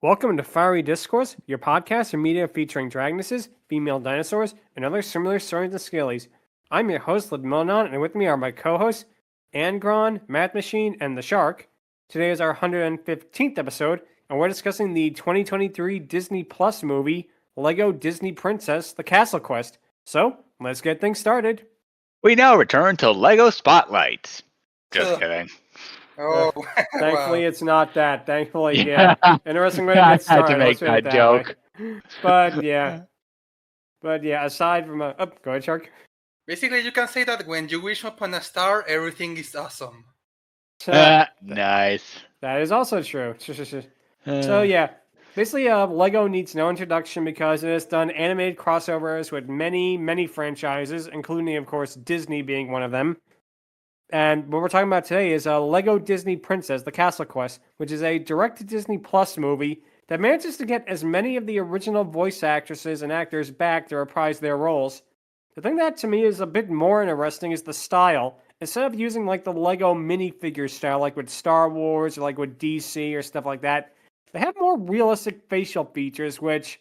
Welcome to Fiery Discourse, your podcast and media featuring dragonesses, female dinosaurs, and other similar saurians and scalies. I'm your host, Lidmonon, and with me are my co-hosts, Angron, Math Machine, and the Shark. Today is our 115th episode, and we're discussing the 2023 Disney Plus movie, Lego Disney Princess, The Castle Quest. So, let's get things started. We now return to Lego Spotlights. Just kidding. Oh, Thankfully, wow. It's not that. Thankfully, yeah. Interesting way to get started. I had to make that joke. But yeah, aside from go ahead, Shark. Basically, you can say that when you wish upon a star, everything is awesome. Nice. That is also true. So yeah, basically, Lego needs no introduction because it has done animated crossovers with many franchises, including, of course, Disney being one of them. And what we're talking about today is Lego Disney Princess, The Castle Quest, which is a direct-to-Disney Plus movie that manages to get as many of the original voice actresses and actors back to reprise their roles. The thing that, to me, is a bit more interesting is the style. Instead of using, like, the Lego minifigure style, like with Star Wars or like with DC or stuff like that, they have more realistic facial features, which,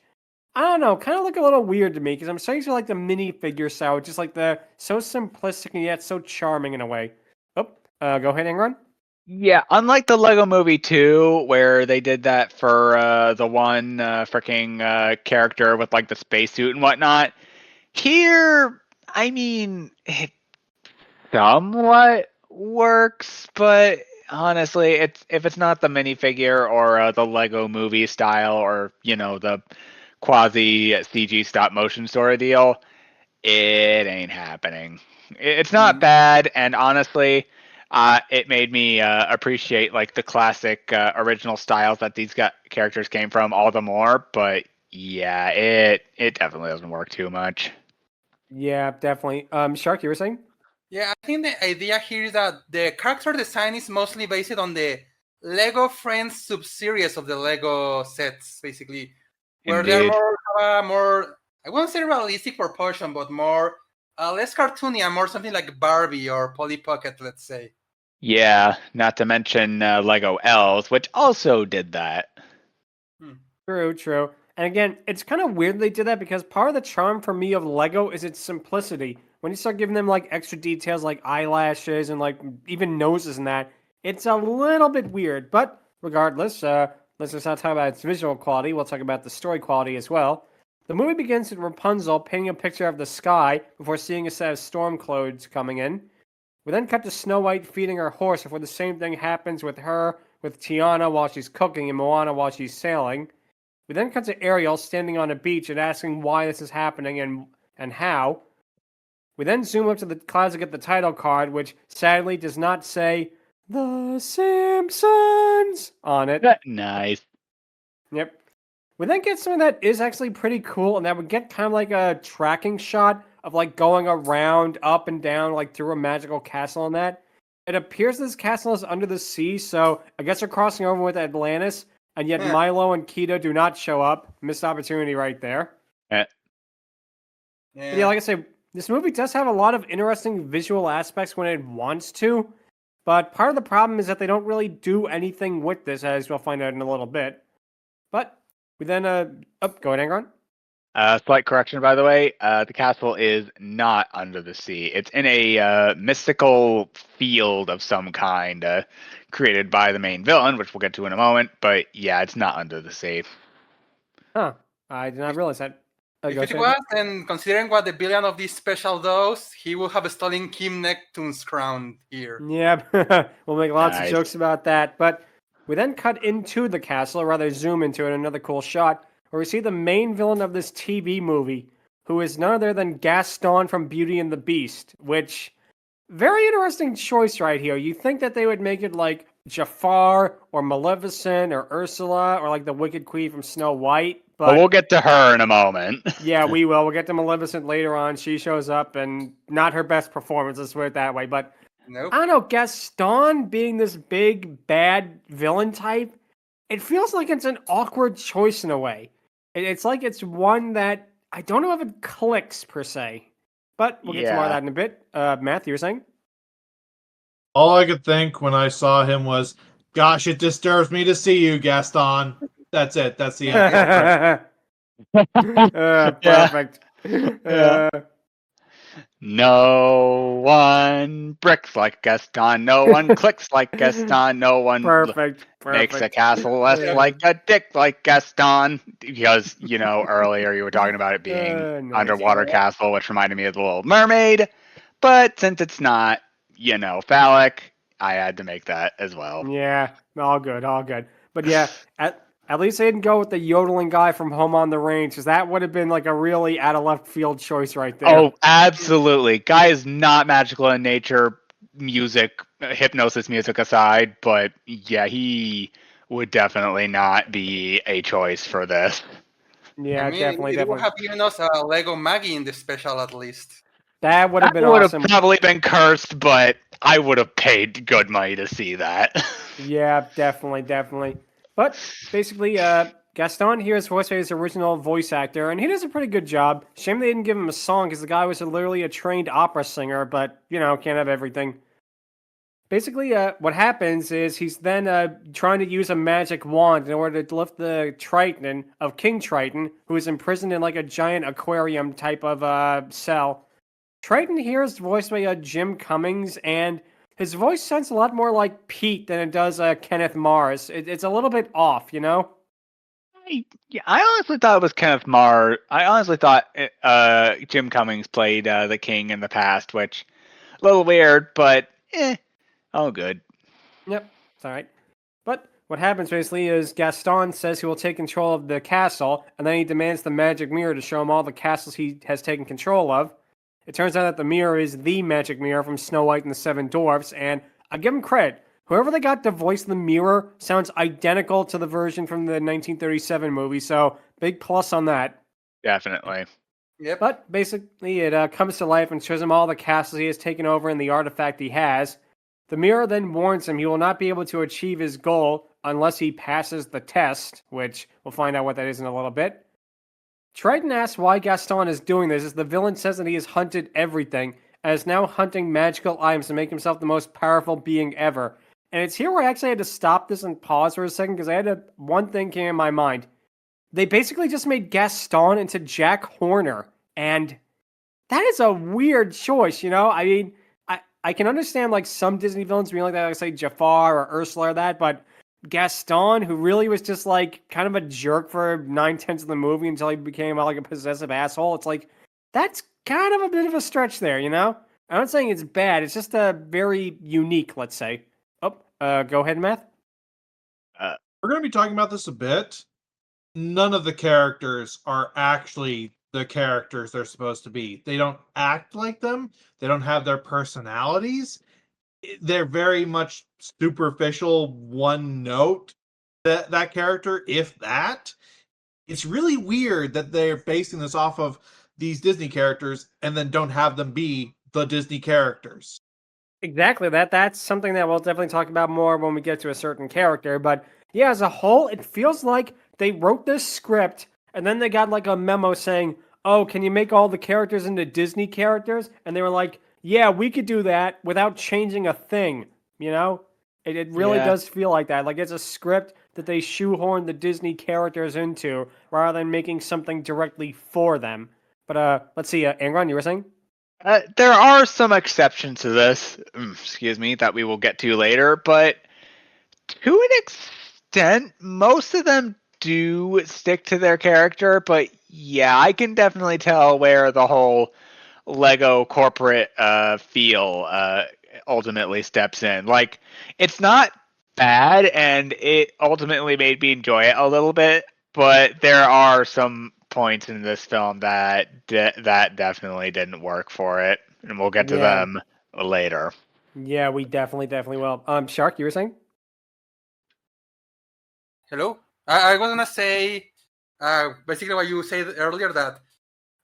I don't know, kind of look a little weird to me, because I'm so used to, like, the minifigure style, just, like, the so simplistic and yet so charming in a way. Oh, go ahead, Ingron. Yeah, unlike the Lego Movie 2, where they did that for the one freaking character with, like, the spacesuit and whatnot, here, I mean, it somewhat works, but honestly, if it's not the minifigure or the Lego Movie style or, you know, the quasi CG stop motion sort of deal, it ain't happening. It's not bad, and honestly, it made me appreciate like the classic original styles that these characters came from all the more. But yeah, it definitely doesn't work too much. Yeah, definitely. Shark, you were saying? Yeah, I think the idea here is that the character design is mostly based on the Lego Friends sub-series of the Lego sets, basically, where Indeed. they're more, I won't say realistic proportion, but more less cartoony and more something like Barbie or Polly Pocket, let's say. Yeah, not to mention Lego Elves, which also did that. True. And again, it's kind of weird they did that because part of the charm for me of Lego is its simplicity. When you start giving them like extra details like eyelashes and like even noses and that, it's a little bit weird. But regardless, let's just not talk about its visual quality. We'll talk about the story quality as well. The movie begins with Rapunzel painting a picture of the sky before seeing a set of storm clouds coming in. We then cut to Snow White feeding her horse before the same thing happens with her, with Tiana while she's cooking, and Moana while she's sailing. We then cut to Ariel standing on a beach and asking why this is happening and how. We then zoom up to the clouds to get the title card, which sadly does not say The Simpsons on it. Nice. Yep. We then get something that is actually pretty cool, and that would get kind of like a tracking shot of like going around, up and down, like through a magical castle and that. It appears this castle is under the sea, so I guess they're crossing over with Atlantis. And yet Milo and Keto do not show up. Missed opportunity right there. Yeah, like I say, this movie does have a lot of interesting visual aspects when it wants to. But part of the problem is that they don't really do anything with this, as we'll find out in a little bit. But we then, go ahead, Angron. Slight correction, by the way. The castle is not under the sea. It's in a mystical field of some kind created by the main villain, which we'll get to in a moment. But yeah, it's not under the sea. Huh. I did not realize that. If it was, then considering what the villain of this special does, he will have stolen Kim Neptune's crown here. Yeah, we'll make lots of jokes about that. But we then cut into the castle, or rather zoom into it, another cool shot, where we see the main villain of this TV movie, who is none other than Gaston from Beauty and the Beast, which, very interesting choice right here. You think that they would make it like Jafar, or Maleficent, or Ursula, or like the Wicked Queen from Snow White, but we'll get to her in a moment. Yeah, we will. We'll get to Maleficent later on. She shows up, and not her best performance, let's put it that way, but nope. I don't know, Gaston being this big, bad villain type, it feels like it's an awkward choice in a way. It's like it's one that I don't know if it clicks, per se. But we'll get to more of that in a bit. Matt, you were saying? All I could think when I saw him was, Gosh, it disturbs me to see you, Gaston. That's it. That's the end. Perfect. Yeah. No one bricks like Gaston. No one clicks like Gaston. No one Perfect. makes a castle less like a dick like Gaston. Because, earlier you were talking about it being Nice. underwater castle, which reminded me of the Little Mermaid. But since it's not, phallic, I had to make that as well. Yeah, all good, all good. But yeah, at least they didn't go with the yodeling guy from Home on the Range, because that would have been like a really out of left field choice right there. Oh, absolutely. Guy is not magical in nature, hypnosis music aside, but yeah, he would definitely not be a choice for this. Yeah, I mean, definitely, it would definitely. have given us a Lego Maggie in the special at least. That would have That been would awesome. have probably been cursed, but I would have paid good money to see that. Yeah, definitely, definitely. But basically, Gaston here is voiced by his original voice actor, and he does a pretty good job. Shame they didn't give him a song, because the guy was literally a trained opera singer, but, can't have everything. Basically, what happens is he's then trying to use a magic wand in order to lift the Triton of King Triton, who is imprisoned in like a giant aquarium type of cell. Triton here is voiced by Jim Cummings, and his voice sounds a lot more like Pete than it does Kenneth Mars. It's a little bit off, I honestly thought it was Kenneth Marr. I honestly thought Jim Cummings played the king in the past, which a little weird, but all good. Yep, it's all right. But what happens basically is Gaston says he will take control of the castle, and then he demands the magic mirror to show him all the castles he has taken control of. It turns out that the mirror is the magic mirror from Snow White and the Seven Dwarfs, and I give him credit. Whoever they got to voice the mirror sounds identical to the version from the 1937 movie, so big plus on that. Definitely. Yep. But basically, it comes to life and shows him all the castles he has taken over and the artifact he has. The mirror then warns him he will not be able to achieve his goal unless he passes the test, which we'll find out what that is in a little bit. Triton asks why Gaston is doing this, as the villain says that he has hunted everything, and is now hunting magical items to make himself the most powerful being ever. And it's here where I actually had to stop this and pause for a second, because one thing came in my mind. They basically just made Gaston into Jack Horner, and that is a weird choice, I mean, I can understand like some Disney villains being like that, like say Jafar or Ursula or that, but Gaston, who really was just like kind of a jerk for 9/10 of the movie until he became like a possessive asshole, it's like that's kind of a bit of a stretch there, I'm not saying it's bad, it's just a very unique, let's say. Go ahead, Matt. We're going to be talking about this a bit. None of the characters are actually the characters they're supposed to be. They don't act like them. They don't have their personalities. They're very much superficial, one note that character, if that. It's really weird that they're basing this off of these Disney characters and then don't have them be the Disney characters. Exactly. That's something that we'll definitely talk about more when we get to a certain character. But yeah, as a whole, it feels like they wrote this script and then they got like a memo saying, "Oh, can you make all the characters into Disney characters?" And they were like, "Yeah, we could do that without changing a thing." It really does feel like that. Like it's a script that they shoehorn the Disney characters into rather than making something directly for them. But let's see, Angron, you were saying? There are some exceptions to this, that we will get to later, but to an extent, most of them do stick to their character, but yeah, I can definitely tell where the whole Lego corporate feel ultimately steps in. Like, it's not bad, and it ultimately made me enjoy it a little bit, but there are some points in this film that that definitely didn't work for it, and we'll get to them later. Yeah, we definitely will. Shark, you were saying? Hello? I was gonna say basically what you said earlier, that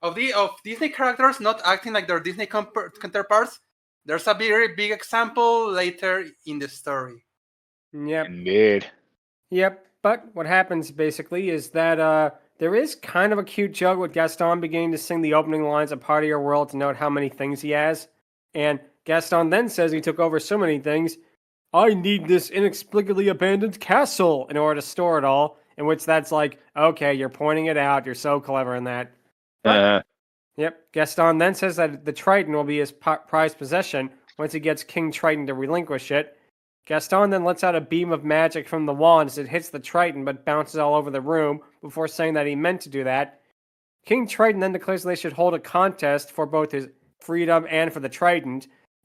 of Disney characters not acting like their Disney counterparts, there's a very big example later in the story. Yep. Indeed. Yep. But what happens basically is that there is kind of a cute joke with Gaston beginning to sing the opening lines of Part of Your World to note how many things he has. And Gaston then says he took over so many things, I need this inexplicably abandoned castle in order to store it all. In which that's like, okay, you're pointing it out. You're so clever in that. But, yep, Gaston then says that the Triton will be his prized possession once he gets King Triton to relinquish it. Gaston then lets out a beam of magic from the wand as it hits the Triton but bounces all over the room before saying that he meant to do that. King Triton then declares they should hold a contest for both his freedom and for the Triton.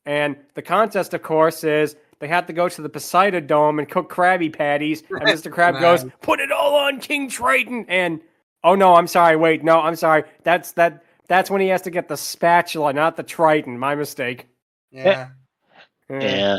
And the contest, of course, is they have to go to the Poseidon Dome and cook Krabby Patties. And Mr. Crab goes, put it all on King Triton. And, oh no, I'm sorry, wait, no, I'm sorry. That's when he has to get the spatula, not the Triton. My mistake. Yeah. Yeah.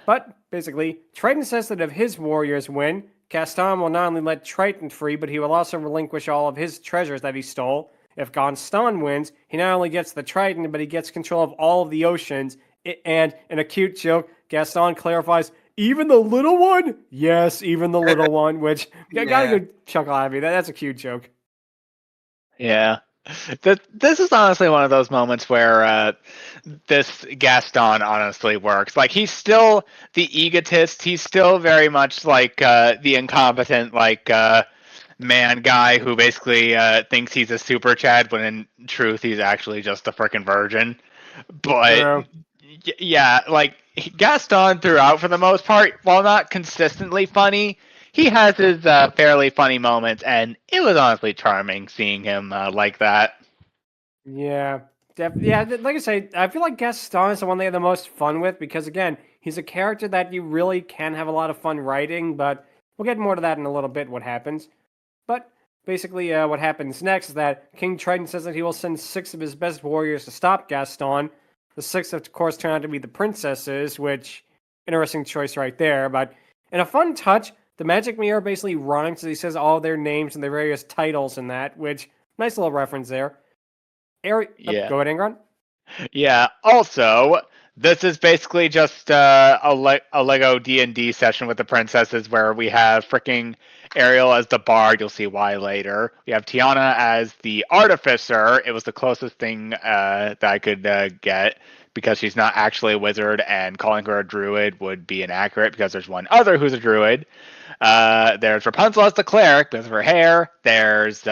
But, basically, Triton says that if his warriors win, Gaston will not only let Triton free, but he will also relinquish all of his treasures that he stole. If Gaston wins, he not only gets the Triton, but he gets control of all of the oceans. And, in a cute joke, Gaston clarifies, even the little one? Yes, even the little one, which, got a good chuckle out of me. That's a cute joke. Yeah. This is honestly one of those moments where this Gaston honestly works. Like, he's still the egotist. He's still very much like the incompetent, like, man guy who basically thinks he's a super Chad when in truth he's actually just a freaking virgin. But, yeah, like, Gaston throughout for the most part, while not consistently funny, he has his fairly funny moments, and it was honestly charming seeing him like that. Yeah, like I say, I feel like Gaston is the one they have the most fun with because, again, he's a character that you really can have a lot of fun writing, but we'll get more to that in a little bit, what happens. But basically, what happens next is that King Triton says that he will send 6 of his best warriors to stop Gaston. The 6, of course, turn out to be the princesses, which, interesting choice right there. But in a fun touch, the magic mirror basically rhymes as he says all their names and their various titles in that, which, nice little reference there. Go ahead, Ingron. Yeah. Also, this is basically just a Lego D&D session with the princesses where we have freaking Ariel as the bard. You'll see why later. We have Tiana as the artificer. It was the closest thing that I could get because she's not actually a wizard, and calling her a druid would be inaccurate because there's one other who's a druid. There's Rapunzel as the cleric because of her hair. There's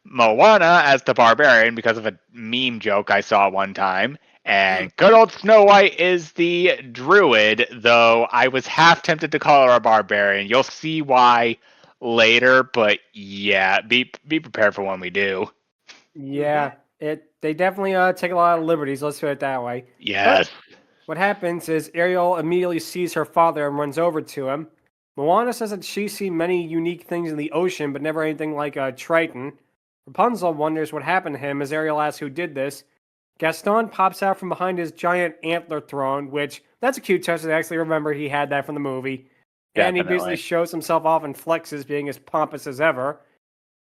Moana as the barbarian because of a meme joke I saw one time. And good old Snow White is the druid, though I was half tempted to call her a barbarian. You'll see why later, but yeah, be prepared for when we do. Yeah, they definitely take a lot of liberties, let's put it that way. Yes. But what happens is Ariel immediately sees her father and runs over to him. Moana says that she's seen many unique things in the ocean, but never anything like a Triton. Rapunzel wonders what happened to him as Ariel asks who did this. Gaston pops out from behind his giant antler throne, which, that's a cute touch. I actually remember he had that from the movie. Definitely. And he basically shows himself off and flexes, being as pompous as ever.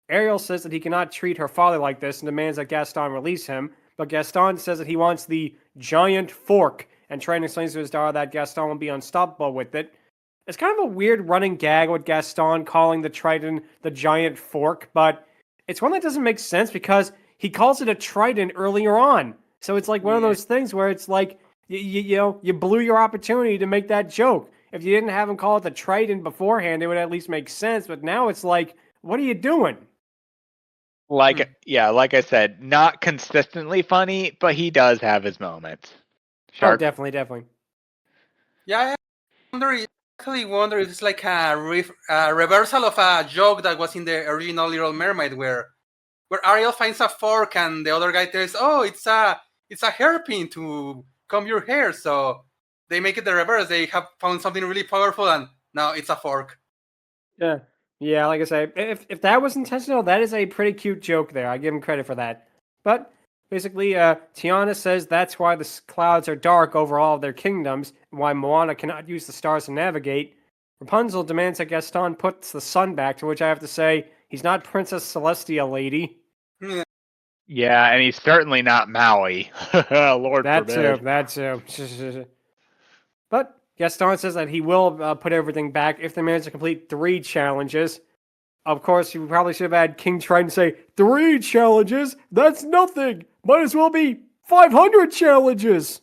Ariel says that he cannot treat her father like this and demands that Gaston release him, but Gaston says that he wants the giant fork, and Triton explains to his daughter that Gaston will be unstoppable with it. It's kind of a weird running gag with Gaston calling the Triton the giant fork, but it's one that doesn't make sense because he calls it a Triton earlier on. So it's like one of those things where it's like, you blew your opportunity to make that joke. If you didn't have him call it the Triton beforehand, it would at least make sense. But now it's like, what are you doing? Like I said, not consistently funny, but he does have his moments. Shark? Oh, definitely. Yeah, I actually wonder if it's like a reversal of a joke that was in the original Little Mermaid, where Ariel finds a fork and the other guy tells, "Oh, it's a hairpin to comb your hair." So they make it the reverse. They have found something really powerful, and now it's a fork. Yeah. Like I say, if that was intentional, that is a pretty cute joke there. I give him credit for that. But basically, Tiana says that's why the clouds are dark over all of their kingdoms, and why Moana cannot use the stars to navigate. Rapunzel demands that Gaston puts the sun back, to which I have to say, he's not Princess Celestia, lady. Yeah, and he's certainly not Maui. Lord forbid. That too. But Gaston says that he will put everything back if they manage to complete 3 challenges. Of course, you probably should have had King Triton say, 3 challenges? That's nothing! Might as well be 500 challenges!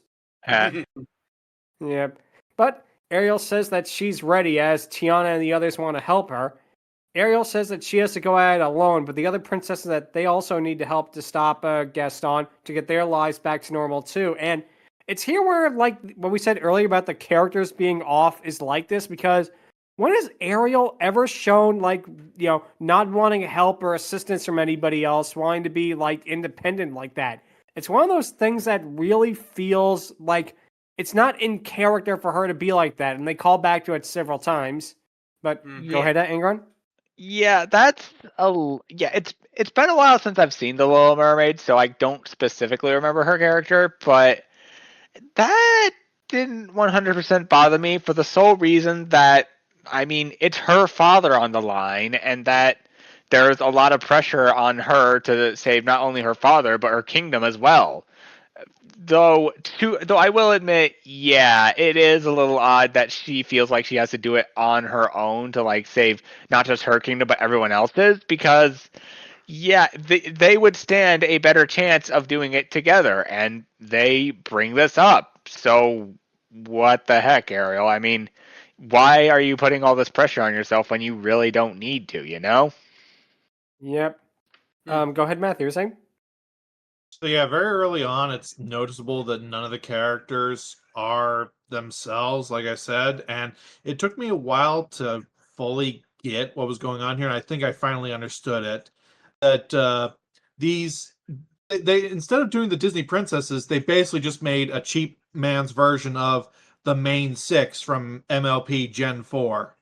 Yep. But Ariel says that she's ready as Tiana and the others want to help her. Ariel says that she has to go at it alone, but the other princesses that they also need to help to stop Gaston to get their lives back to normal too. And it's here where, like what we said earlier about the characters being off is like this, because when has Ariel ever shown, like, not wanting help or assistance from anybody else, wanting to be, like, independent like that? It's one of those things that really feels like it's not in character for her to be like that, and they call back to it several times. But go ahead, Angron. Yeah, it's been a while since I've seen The Little Mermaid, so I don't specifically remember her character, but that didn't 100% bother me for the sole reason that, I mean, it's her father on the line, and that there's a lot of pressure on her to save not only her father, but her kingdom as well. Though I will admit, yeah, it is a little odd that she feels like she has to do it on her own to, like, save not just her kingdom but everyone else's, because yeah, they would stand a better chance of doing it together, and they bring this up. So what the heck, Ariel? I mean, why are you putting all this pressure on yourself when you really don't need to, you know? Yep. Go ahead, Matthew. You're saying? So yeah, very early on, it's noticeable that none of the characters are themselves, like I said, and it took me a while to fully get what was going on here, and I think I finally understood it. That they instead of doing the Disney princesses, they basically just made a cheap man's version of the main six from MLP Gen 4.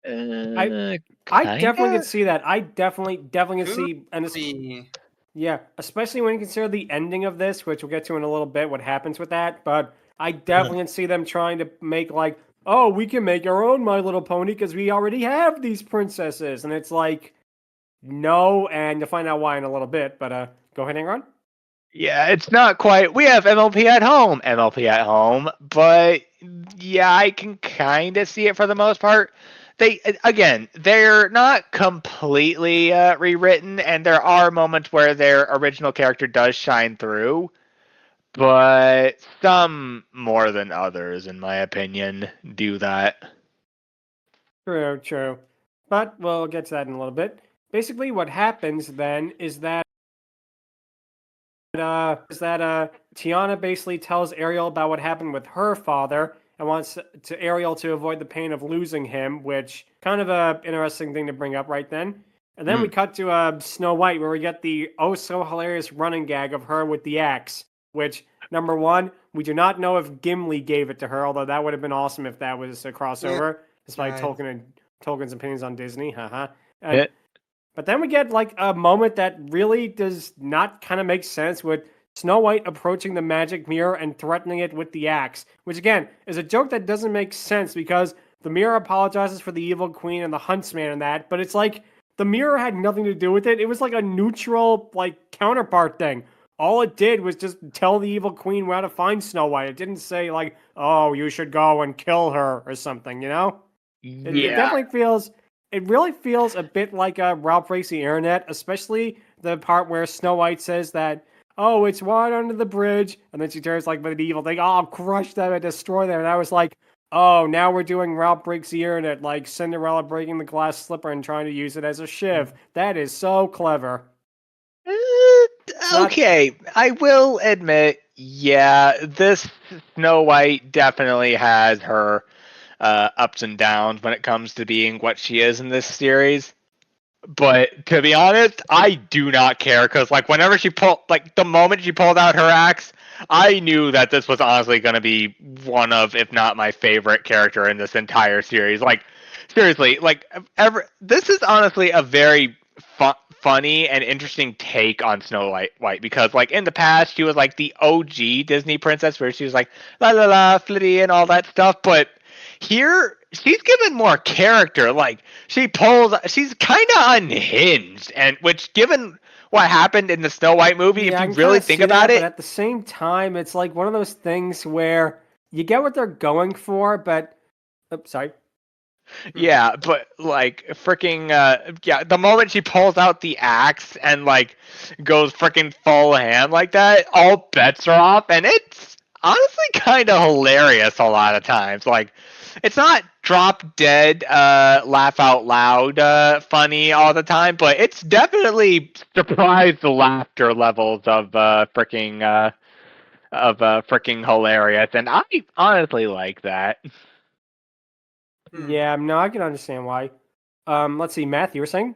I definitely could see that. I definitely could see, and yeah, especially when you consider the ending of this, which we'll get to in a little bit, what happens with that. But I definitely can see them trying to make, like, oh, we can make our own My Little Pony because we already have these princesses, and it's like, no, and you'll find out why in a little bit. But go ahead, Angron. Yeah, it's not quite. We have MLP at home, but yeah, I can kind of see it for the most part. They're not completely rewritten, and there are moments where their original character does shine through, but some more than others, in my opinion, do that. True. But we'll get to that in a little bit. Basically, what happens then is that Tiana basically tells Ariel about what happened with her father and wants Ariel to avoid the pain of losing him, which kind of a interesting thing to bring up right then. And then we cut to Snow White, where we get the oh so hilarious running gag of her with the axe, which, number one, we do not know if Gimli gave it to her, although that would have been awesome if that was a crossover, despite Tolkien's opinions on Disney. But then we get, like, a moment that really does not kind of make sense with Snow White approaching the magic mirror and threatening it with the axe, which, again, is a joke that doesn't make sense because the mirror apologizes for the evil queen and the huntsman and that, but it's like the mirror had nothing to do with it. It was like a neutral, like, counterpart thing. All it did was just tell the evil queen where to find Snow White. It didn't say, like, oh, you should go and kill her or something, you know? It definitely feels... It really feels a bit like Ralph Breaks the Internet, especially the part where Snow White says that, oh, it's water under the bridge, and then she turns like the evil thing, oh, I'll crush them and destroy them. And I was like, oh, now we're doing Ralph Breaks the Internet, like Cinderella breaking the glass slipper and trying to use it as a shiv. That is so clever. Okay, I will admit, yeah, this Snow White definitely has her ups and downs when it comes to being what she is in this series. But to be honest, I do not care, because like whenever the moment she pulled out her axe, I knew that this was honestly going to be one of, if not my favorite character in this entire series. Like, seriously, like this is honestly a very funny and interesting take on Snow White, because like in the past she was like the OG Disney princess where she was like la la la flitty and all that stuff, but here, she's given more character. Like, she's kind of unhinged, and which, given what happened in the Snow White movie, if you really think about it, but at the same time, it's like one of those things where you get what they're going for, but sorry. Yeah, but like freaking the moment she pulls out the axe and like goes freaking full hand like that, all bets are off, and honestly kind of hilarious a lot of times. Like, it's not drop dead, laugh out loud, funny all the time, but it's definitely surprised the laughter levels of freaking hilarious, and I honestly like that. Yeah, no, I can understand why. Let's see, Matt, you were saying?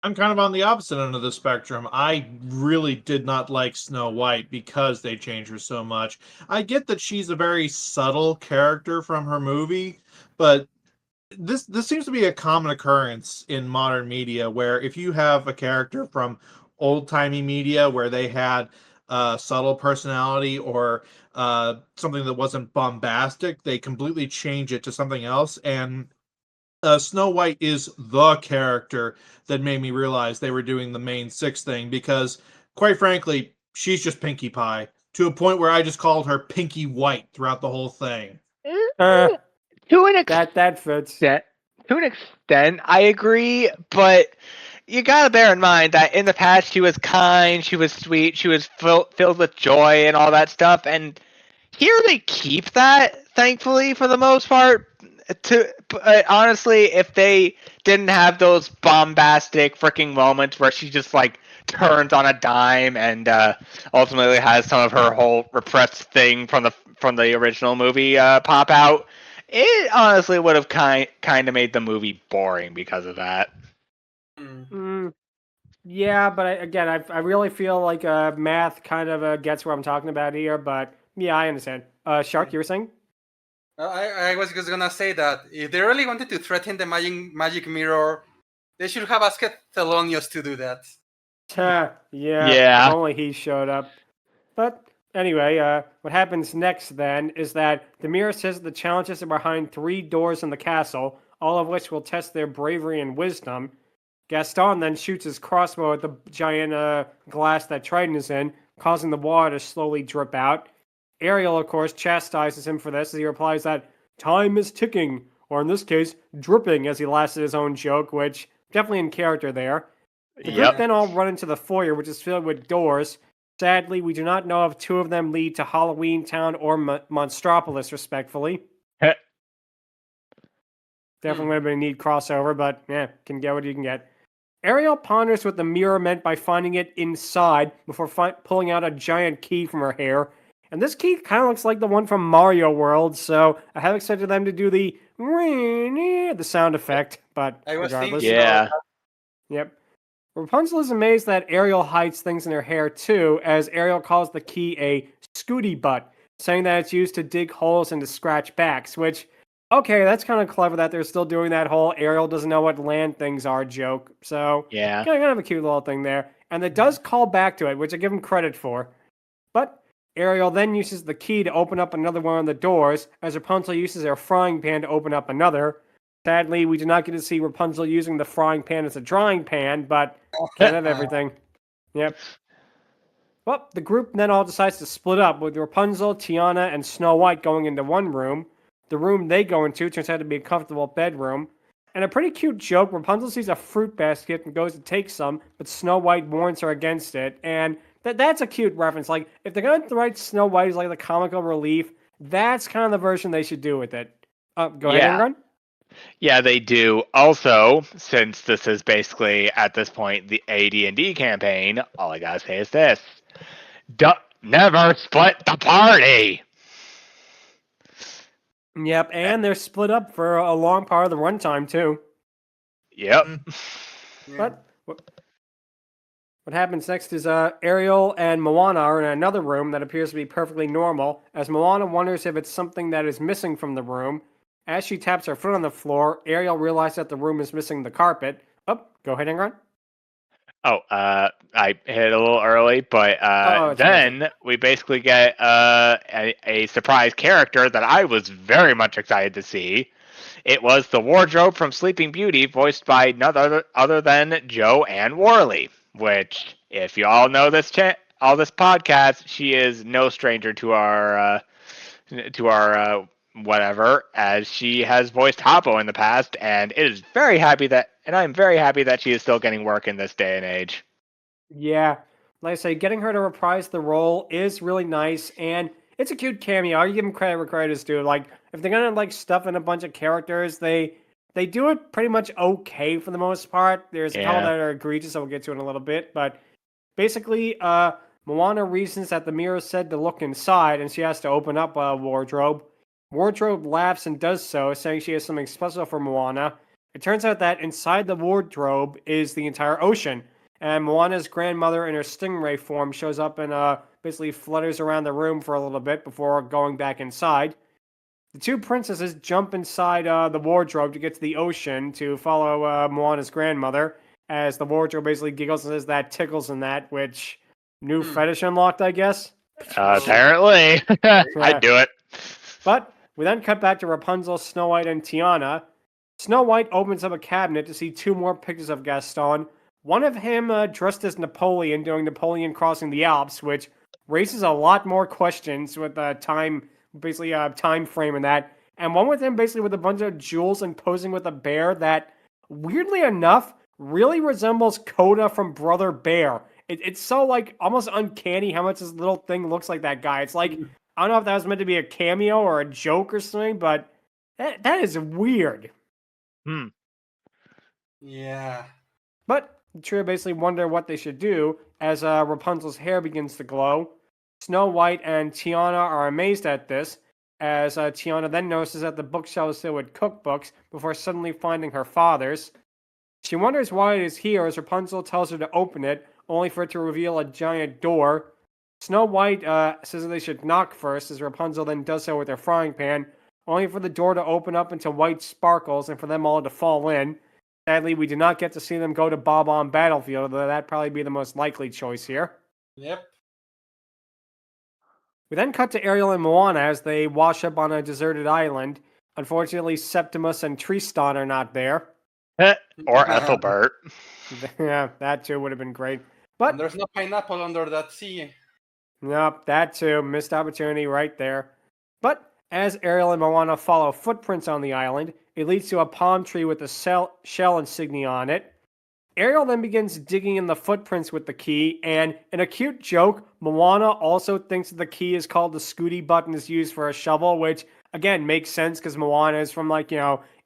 I'm kind of on the opposite end of the spectrum. I really did not like Snow White because they changed her so much. I get that she's a very subtle character from her movie, but this seems to be a common occurrence in modern media where if you have a character from old-timey media where they had a subtle personality or something that wasn't bombastic, they completely change it to something else. And Snow White is the character that made me realize they were doing the main six thing because, quite frankly, she's just Pinkie Pie to a point where I just called her Pinkie White throughout the whole thing. Uh, To an that fits. extent, I agree, but you gotta bear in mind that in the past she was kind, she was sweet, she was filled with joy and all that stuff, and here they keep that, thankfully, for the most part. Honestly, if they didn't have those bombastic freaking moments where she just like turns on a dime and ultimately has some of her whole repressed thing from the original movie pop out, it honestly would have kind of made the movie boring because of that. Yeah, but I really feel like math kind of gets what I'm talking about here, but yeah, I understand. Shark, you were saying? I was just gonna say that if they really wanted to threaten the magic mirror, they should have asked Thelonious to do that. Yeah, if only he showed up. But anyway, what happens next then is that the mirror says the challenges are behind 3 doors in the castle, all of which will test their bravery and wisdom. Gaston then shoots his crossbow at the giant glass that Triton is in, causing the water to slowly drip out. Ariel, of course, chastises him for this as he replies that time is ticking, or in this case, dripping, as he laughs at his own joke, which definitely in character there. The group then all run into the foyer, which is filled with doors. Sadly, we do not know if 2 of them lead to Halloween Town or Monstropolis, respectfully. Definitely would have been a neat crossover, but yeah, can get what you can get. Ariel ponders what the mirror meant by finding it inside before pulling out a giant key from her hair. And this key kind of looks like the one from Mario World, so I have expected them to do the sound effect, but I was regardless. thinking Yep. Rapunzel is amazed that Ariel hides things in her hair too, as Ariel calls the key a scooty butt, saying that it's used to dig holes and to scratch backs, which, okay, that's kind of clever that they're still doing that whole Ariel doesn't know what land things are joke. So, kind of a cute little thing there. And it does call back to it, which I give him credit for. But Ariel then uses the key to open up another one of the doors, as Rapunzel uses her frying pan to open up another. Sadly, we do not get to see Rapunzel using the frying pan as a drying pan, but can't have everything. Yep. Well, the group then all decides to split up, with Rapunzel, Tiana, and Snow White going into one room. The room they go into turns out to be a comfortable bedroom. And a pretty cute joke, Rapunzel sees a fruit basket and goes to take some, but Snow White warns her against it. And that's a cute reference. Like, if they're going to write Snow White as like the comical relief, that's kind of the version they should do with it. Go ahead, Aaron. Yeah, they do. Also, since this is basically, at this point, the AD&D campaign, all I gotta say is this. Never split the party! Yep, and they're split up for a long part of the runtime, too. Yep. But what happens next is Ariel and Moana are in another room that appears to be perfectly normal, as Moana wonders if it's something that is missing from the room. As she taps her foot on the floor, Ariel realizes that the room is missing the carpet. Go ahead, Ingrid. I hit a little early, but then we basically get a surprise character that I was very much excited to see. It was the wardrobe from Sleeping Beauty, voiced by none other than Joanne Worley, which, if you all know this podcast, she is no stranger to our whatever, as she has voiced Hoppo in the past, and I'm very happy that she is still getting work in this day and age. Yeah, like I say, getting her to reprise the role is really nice, and it's a cute cameo. I give them credit where credit is due. Like if they're gonna like stuff in a bunch of characters, they do it pretty much okay for the most part. There's a couple Yeah. that are egregious that we'll get to in a little bit, but basically, Moana reasons that the mirror said to look inside, and she has to open up a wardrobe. Wardrobe laughs and does so, saying she has something special for Moana. It turns out that inside the wardrobe is the entire ocean, and Moana's grandmother in her stingray form shows up and basically flutters around the room for a little bit before going back inside. The two princesses jump inside the wardrobe to get to the ocean to follow Moana's grandmother, as the wardrobe basically giggles and says that tickles and that, which new fetish unlocked, I guess. Apparently. I'd do it. But we then cut back to Rapunzel, Snow White, and Tiana. Snow White opens up a cabinet to see two more pictures of Gaston. One of him dressed as Napoleon doing Napoleon crossing the Alps, which raises a lot more questions with time frame and that. And one with him basically with a bunch of jewels and posing with a bear that, weirdly enough, really resembles Coda from Brother Bear. It's so like almost uncanny how much this little thing looks like that guy. It's like, I don't know if that was meant to be a cameo or a joke or something, but that is weird. Yeah. But the trio basically wonder what they should do as Rapunzel's hair begins to glow. Snow White and Tiana are amazed at this, as Tiana then notices that the bookshelf is filled with cookbooks before suddenly finding her father's. She wonders why it is here as Rapunzel tells her to open it, only for it to reveal a giant door. Snow White says that they should knock first, as Rapunzel then does so with her frying pan, only for the door to open up into white sparkles and for them all to fall in. Sadly, we do not get to see them go to Bob-omb Battlefield, though that'd probably be the most likely choice here. Yep. We then cut to Ariel and Moana as they wash up on a deserted island. Unfortunately, Septimus and Tristan are not there. Or Ethelbert. Yeah, that too would have been great. And But there's no pineapple under that sea. nope, that too. Missed opportunity right there. But as Ariel and Moana follow footprints on the island, it leads to a palm tree with a shell insignia on it. Ariel then begins digging in the footprints with the key, and in a cute joke, Moana also thinks that the key is called the Scooty button is used for a shovel, which, again, makes sense because Moana is from, like,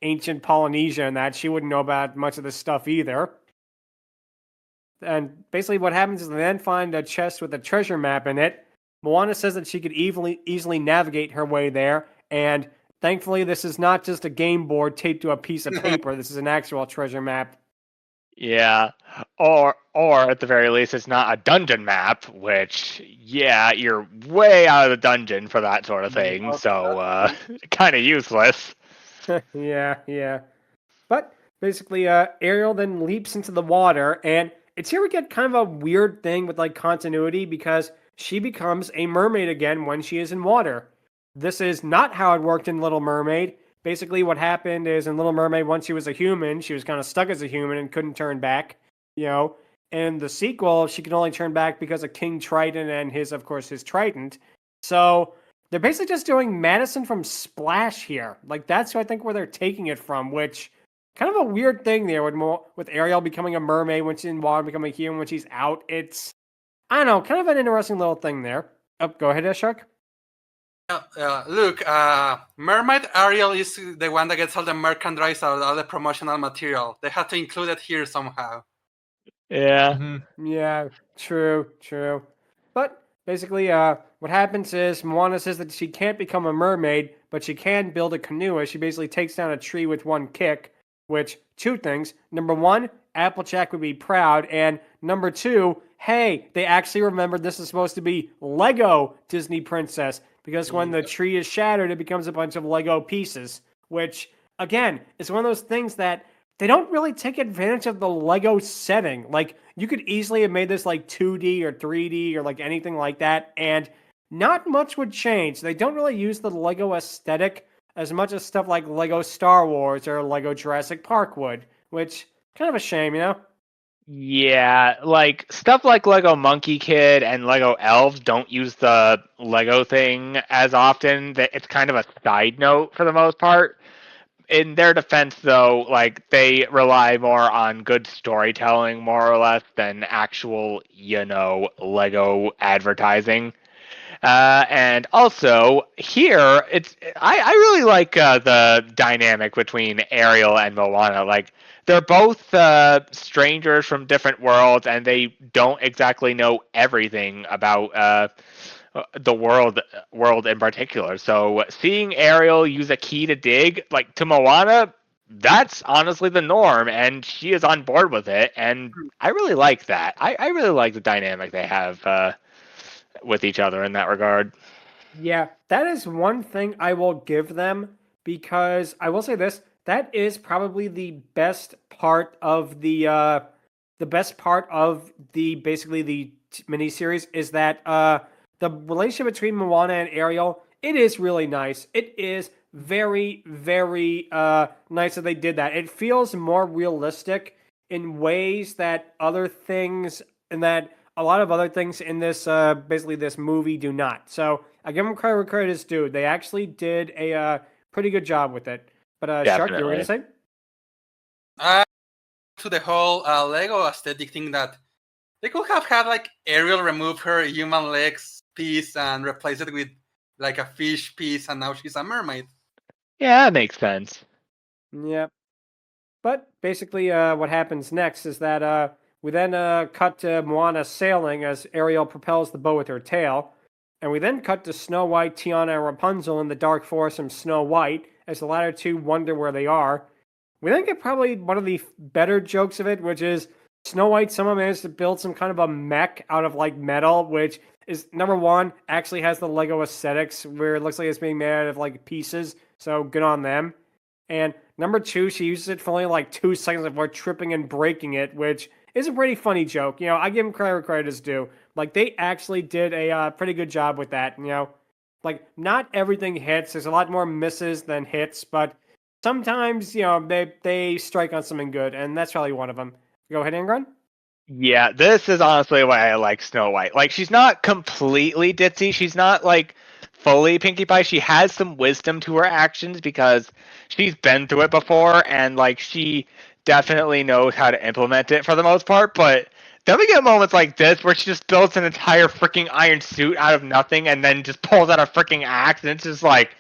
ancient Polynesia and that. She wouldn't know about much of this stuff either. And basically what happens is they then find a chest with a treasure map in it. Moana says that she could easily navigate her way there, and thankfully this is not just a game board taped to a piece of paper. This is an actual treasure map. Yeah. Or at the very least, it's not a dungeon map, which, yeah, you're way out of the dungeon for that sort of thing. So, kind of useless. Yeah. But basically, Ariel then leaps into the water, and it's here we get kind of a weird thing with like continuity because she becomes a mermaid again when she is in water. This is not how it worked in Little Mermaid. Basically, what happened is in Little Mermaid, once she was a human, she was kind of stuck as a human and couldn't turn back. In the sequel, she can only turn back because of King Triton and his trident. So they're basically just doing Madison from Splash here. Like that's who I think where they're taking it from, which kind of a weird thing there with Ariel becoming a mermaid when she's in water, becoming a human when she's out. It's, I don't know, kind of an interesting little thing there. Oh, go ahead, Shark. Look, Mermaid Ariel is the one that gets all the merchandise or all the promotional material. They had to include it here somehow. Yeah. Yeah, true. But basically, what happens is Moana says that she can't become a mermaid, but she can build a canoe as she basically takes down a tree with one kick, which, two things. Number one, Applejack would be proud, and number two, hey, they actually remembered this is supposed to be Lego Disney Princess, because when the tree is shattered, it becomes a bunch of Lego pieces, which, again, is one of those things that they don't really take advantage of the Lego setting. Like, you could easily have made this like 2D or 3D or like anything like that, and not much would change. They don't really use the Lego aesthetic as much as stuff like Lego Star Wars or Lego Jurassic Park would, which, kind of a shame, Yeah, like stuff like Lego Monkey Kid and Lego Elves don't use the Lego thing as often. It's kind of a side note for the most part. In their defense, though, like they rely more on good storytelling, more or less, than actual, Lego advertising. And also here, I really like the dynamic between Ariel and Moana. Like they're both strangers from different worlds, and they don't exactly know everything about the world in particular. So seeing Ariel use a key to dig, like to Moana, that's honestly the norm, and she is on board with it. And I really like that. I really like the dynamic they have with each other in that regard. Yeah, that is one thing I will give them because I will say this, that is probably the best part of the best part of the basically the miniseries is that the relationship between Moana and Ariel, it is really nice. It is very, very nice that they did that. It feels more realistic in ways that other things and that a lot of other things in this basically this movie do not. So I give them credit where credit is due. They actually did a pretty good job with it. But Shark, you were gonna say? To the whole Lego aesthetic thing that they could have had like Ariel remove her human legs piece and replace it with like a fish piece, and now she's a mermaid. Yeah, that makes sense. Yep. But basically, what happens next is that we then cut to Moana sailing as Ariel propels the boat with her tail. And we then cut to Snow White, Tiana, and Rapunzel in the dark forest from Snow White as the latter two wonder where they are. We then get probably one of the better jokes of it, which is Snow White somehow managed to build some kind of a mech out of like metal, which is number one, actually has the Lego aesthetics where it looks like it's being made out of like pieces. So good on them. And number two, she uses it for only like 2 seconds before tripping and breaking it, which is a pretty funny joke. You know, I give them credit where credit is due. Like, they actually did a pretty good job with that, you know? Like, not everything hits. There's a lot more misses than hits, but sometimes, you know, they strike on something good, and that's probably one of them. Go ahead, Ingrid. Yeah, this is honestly why I like Snow White. Like, she's not completely ditzy. She's not, like, fully Pinkie Pie. She has some wisdom to her actions because she's been through it before, and, like, she definitely knows how to implement it for the most part. But then we get moments like this where she just builds an entire freaking iron suit out of nothing and then just pulls out a freaking axe, and it's just like,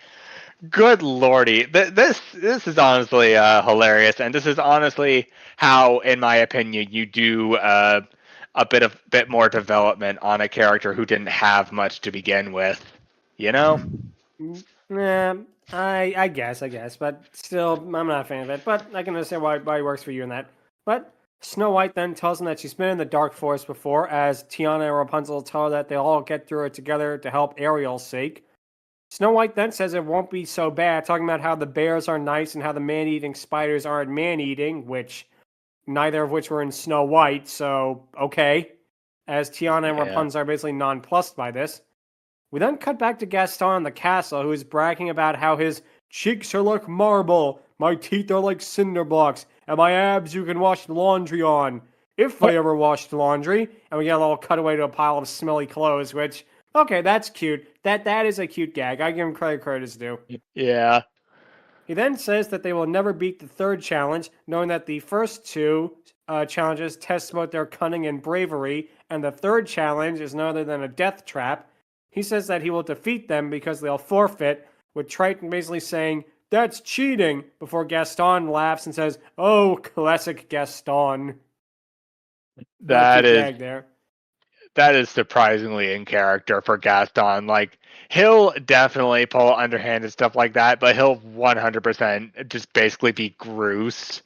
good lordy, this is honestly hilarious, and this is honestly how, in my opinion, you do a bit more development on a character who didn't have much to begin with. You know? Yeah, I guess, but still, I'm not a fan of it. But I can understand why it works for you in that. But Snow White then tells them that she's been in the dark forest before, as Tiana and Rapunzel tell her that they'll all get through it together to help Ariel's sake. Snow White then says it won't be so bad, talking about how the bears are nice and how the man-eating spiders aren't man-eating, which neither of which were in Snow White, so okay. As Tiana and Rapunzel are basically nonplussed by this. We then cut back to Gaston in the castle, who is bragging about how his cheeks are like marble, my teeth are like cinder blocks, and my abs you can wash the laundry on. If I ever washed laundry. And we get a little cutaway to a pile of smelly clothes, which, okay, that's cute. That is a cute gag. I give him credit is due. Yeah. He then says that they will never beat the third challenge, knowing that the first two challenges test both their cunning and bravery, and the third challenge is no other than a death trap. He says that he will defeat them because they'll forfeit, with Triton basically saying, "That's cheating," before Gaston laughs and says, "Oh, classic Gaston." That is surprisingly in character for Gaston. Like, he'll definitely pull underhanded stuff like that, but he'll 100% just basically be gross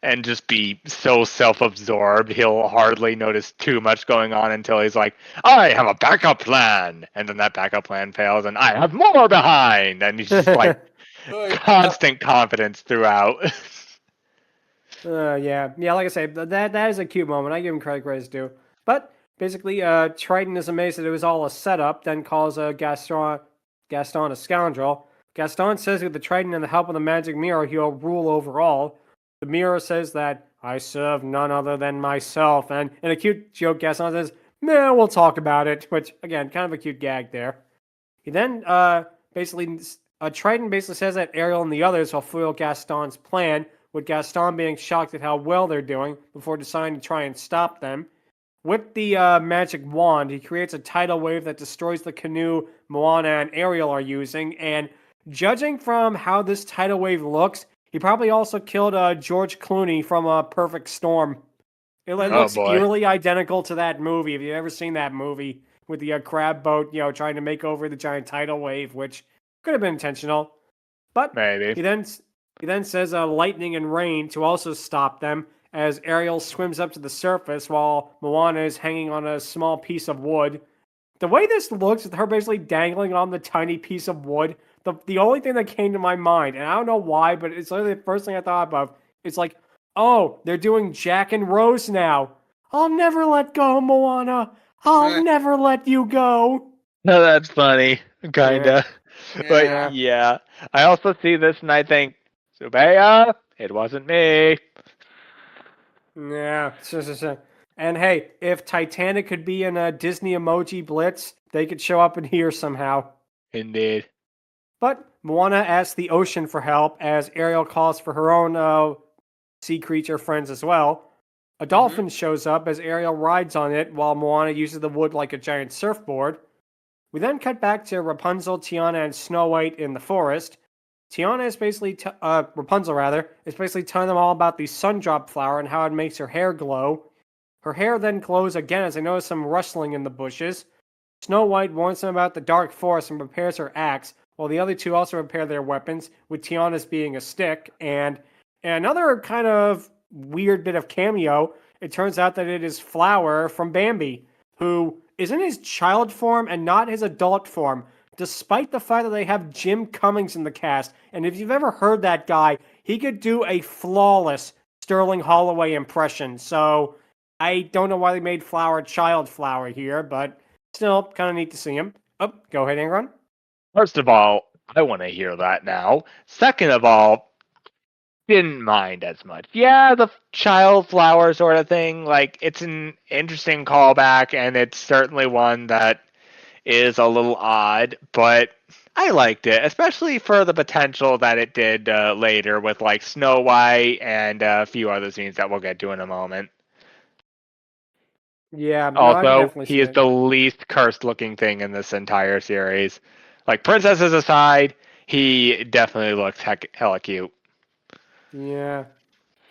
and just be so self-absorbed he'll hardly notice too much going on until he's like, I have a backup plan, and then that backup plan fails and I have more behind, and he's just like constant confidence throughout. Yeah, like I say, that is a cute moment. I give him credit is due. But basically, Triton is amazed that it was all a setup, then calls Gaston a scoundrel. Gaston says with the Triton and the help of the magic mirror, he'll rule over all. The mirror says that I serve none other than myself, and in a cute joke, Gaston says, "Nah, we'll talk about it," which, again, kind of a cute gag there. He then Triton basically says that Ariel and the others will foil Gaston's plan, with Gaston being shocked at how well they're doing before deciding to try and stop them. with the magic wand, he creates a tidal wave that destroys the canoe Moana and Ariel are using. And judging from how this tidal wave looks, he probably also killed George Clooney from A Perfect Storm. It looks boy. eerily identical to that movie. If you've ever seen that movie with the crab boat, trying to make over the giant tidal wave, which could have been intentional. But Maybe. he then says lightning and rain to also stop them as Ariel swims up to the surface while Moana is hanging on a small piece of wood. The way this looks with her basically dangling on the tiny piece of wood, the only thing that came to my mind, and I don't know why, but it's literally the first thing I thought of, it's like, oh, they're doing Jack and Rose now. I'll never let go, Moana. I'll never let you go. No, that's funny. Kinda. Yeah. But yeah. I also see this and I think, Subaya, it wasn't me. Yeah. And hey, if Titanic could be in a Disney Emoji Blitz, they could show up in here somehow. Indeed. But Moana asks the ocean for help as Ariel calls for her own sea creature friends as well. A dolphin shows up as Ariel rides on it while Moana uses the wood like a giant surfboard. We then cut back to Rapunzel, Tiana, and Snow White in the forest. Tiana is basically, Rapunzel rather, is basically telling them all about the sundrop flower and how it makes her hair glow. Her hair then glows again as they notice some rustling in the bushes. Snow White warns them about the dark forest and prepares her axe, while the other two also prepare their weapons, with Tiana's being a stick. And another kind of weird bit of cameo, it turns out that it is Flower from Bambi, who is in his child form and not his adult form, despite the fact that they have Jim Cummings in the cast. And if you've ever heard that guy, he could do a flawless Sterling Holloway impression. So I don't know why they made Flower child Flower here, but still kind of neat to see him. Oh, go ahead, Angron. First of all, I want to hear that now. Second of all, didn't mind as much. Yeah, the child flower sort of thing, like, it's an interesting callback, and it's certainly one that is a little odd, but I liked it, especially for the potential that it did later with, like, Snow White and a few other scenes that we'll get to in a moment. Yeah, no, I can Also, definitely he see is that. the least cursed looking thing in this entire series. Like, princesses aside, he definitely looks hella cute. Yeah.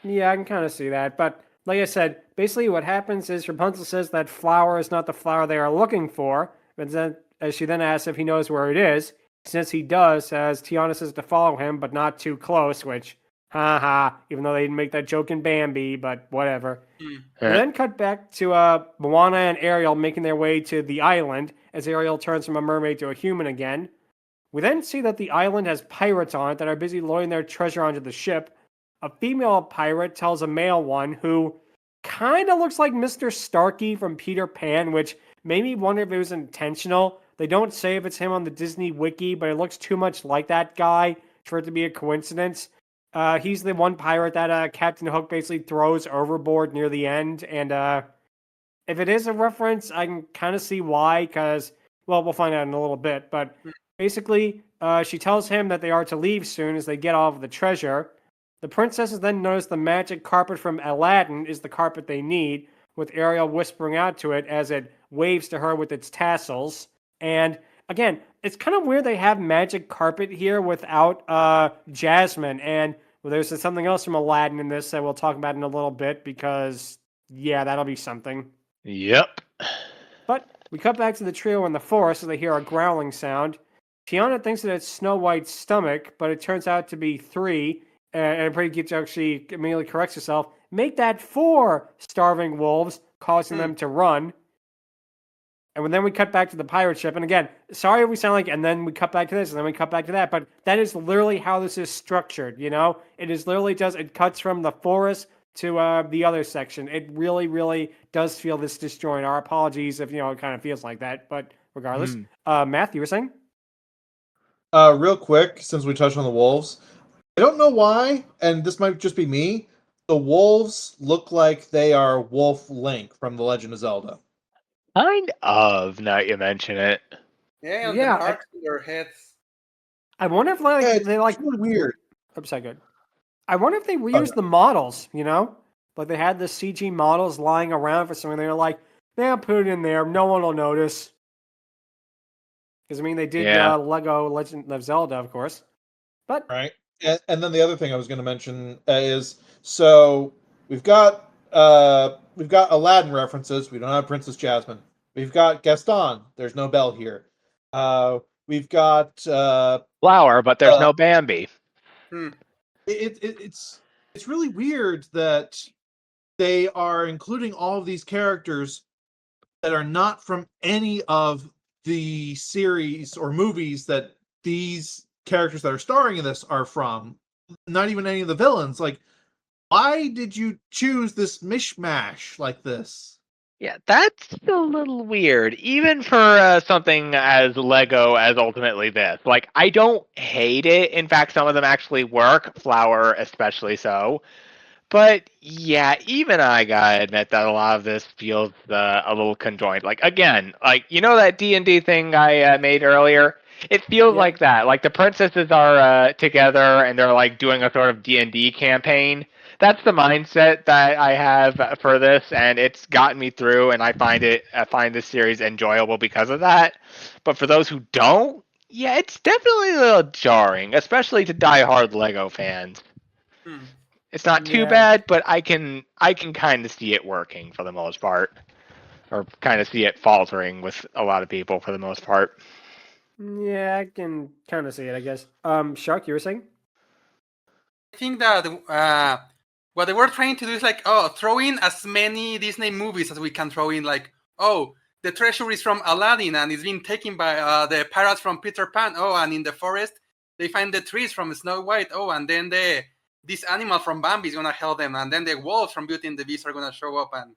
Yeah, I can kind of see that. But like I said, basically what happens is Rapunzel says that flower is not the flower they are looking for. But then, as she then asks if he knows where it is, since he does, as Tiana says to follow him, but not too close, which, haha, even though they didn't make that joke in Bambi, but whatever. We then cut back to Moana and Ariel making their way to the island as Ariel turns from a mermaid to a human again. We then see that the island has pirates on it that are busy loading their treasure onto the ship. A female pirate tells a male one who kind of looks like Mr. Starkey from Peter Pan, which made me wonder if it was intentional. They don't say if it's him on the Disney Wiki, but it looks too much like that guy for it to be a coincidence. He's the one pirate that Captain Hook basically throws overboard near the end, and if it is a reference, I can kind of see why, because, well, we'll find out in a little bit, but basically, she tells him that they are to leave soon as they get all of the treasure. The princesses then notice the magic carpet from Aladdin is the carpet they need, with Ariel whispering out to it as it waves to her with its tassels. And again, it's kind of weird they have magic carpet here without Jasmine. And well, there's something else from Aladdin in this that we'll talk about in a little bit because, yeah, that'll be something. Yep. But we cut back to the trio in the forest as they hear a growling sound. Tiana thinks that it's Snow White's stomach, but it turns out to be 3. And Pretty Geek actually immediately corrects herself. Make that 4 starving wolves, causing them to run. And then we cut back to the pirate ship. And again, sorry if we sound like, and then we cut back to this, and then we cut back to that. But that is literally how this is structured, you know? It is literally it cuts from the forest to the other section. It really, really does feel this disjoint. Our apologies if, it kind of feels like that. But regardless, Matt, you were saying? Real quick, since we touched on the wolves, I don't know why, and this might just be me, the wolves look like they are Wolf Link from The Legend of Zelda. Kind of, now you mention it. Yeah, on Yeah, the marks on their heads. I wonder if they It's really weird. I'm sorry, good. I wonder if they reused the models, Like they had the CG models lying around for something. They were like, They'll put it in there. No one will notice. Because, I mean, they did Yeah. Lego Legend of Zelda, of course. But, Right. And then the other thing I was going to mention is so we've got Aladdin references. We don't have Princess Jasmine. We've got Gaston. There's no Belle here. We've got Flower, but there's no Bambi. it's really weird that they are including all of these characters that are not from any of the series or movies that these characters that are starring in this are from. Not even any of the villains. Like, why did you choose this mishmash like this? Yeah, that's a little weird, even for something as Lego as ultimately this. Like, I don't hate it. In fact, some of them actually work, Flower especially so. But yeah, even I gotta admit that a lot of this feels a little conjoined. Like, again, like, you know that D&D thing I made earlier? It feels Yeah. like that. Like, the princesses are together and they're like doing a sort of D&D campaign. That's the mindset that I have for this, and it's gotten me through, and I find this series enjoyable because of that. But for those who don't, yeah, it's definitely a little jarring, especially to diehard Lego fans. It's not too Yeah. bad, but I can kind of see it working for the most part, or kind of see it faltering with a lot of people for the most part. yeah, I can kind of see it, I guess. Shark, you were saying? I think that what they were trying to do is like, throw in as many Disney movies as we can throw in. Like, the treasure is from Aladdin and it's being taken by the pirates from Peter Pan. Oh, and in the forest they find the trees from Snow White. Oh, and then this animal from Bambi is gonna help them, and then the wolves from Beauty and the Beast are gonna show up. And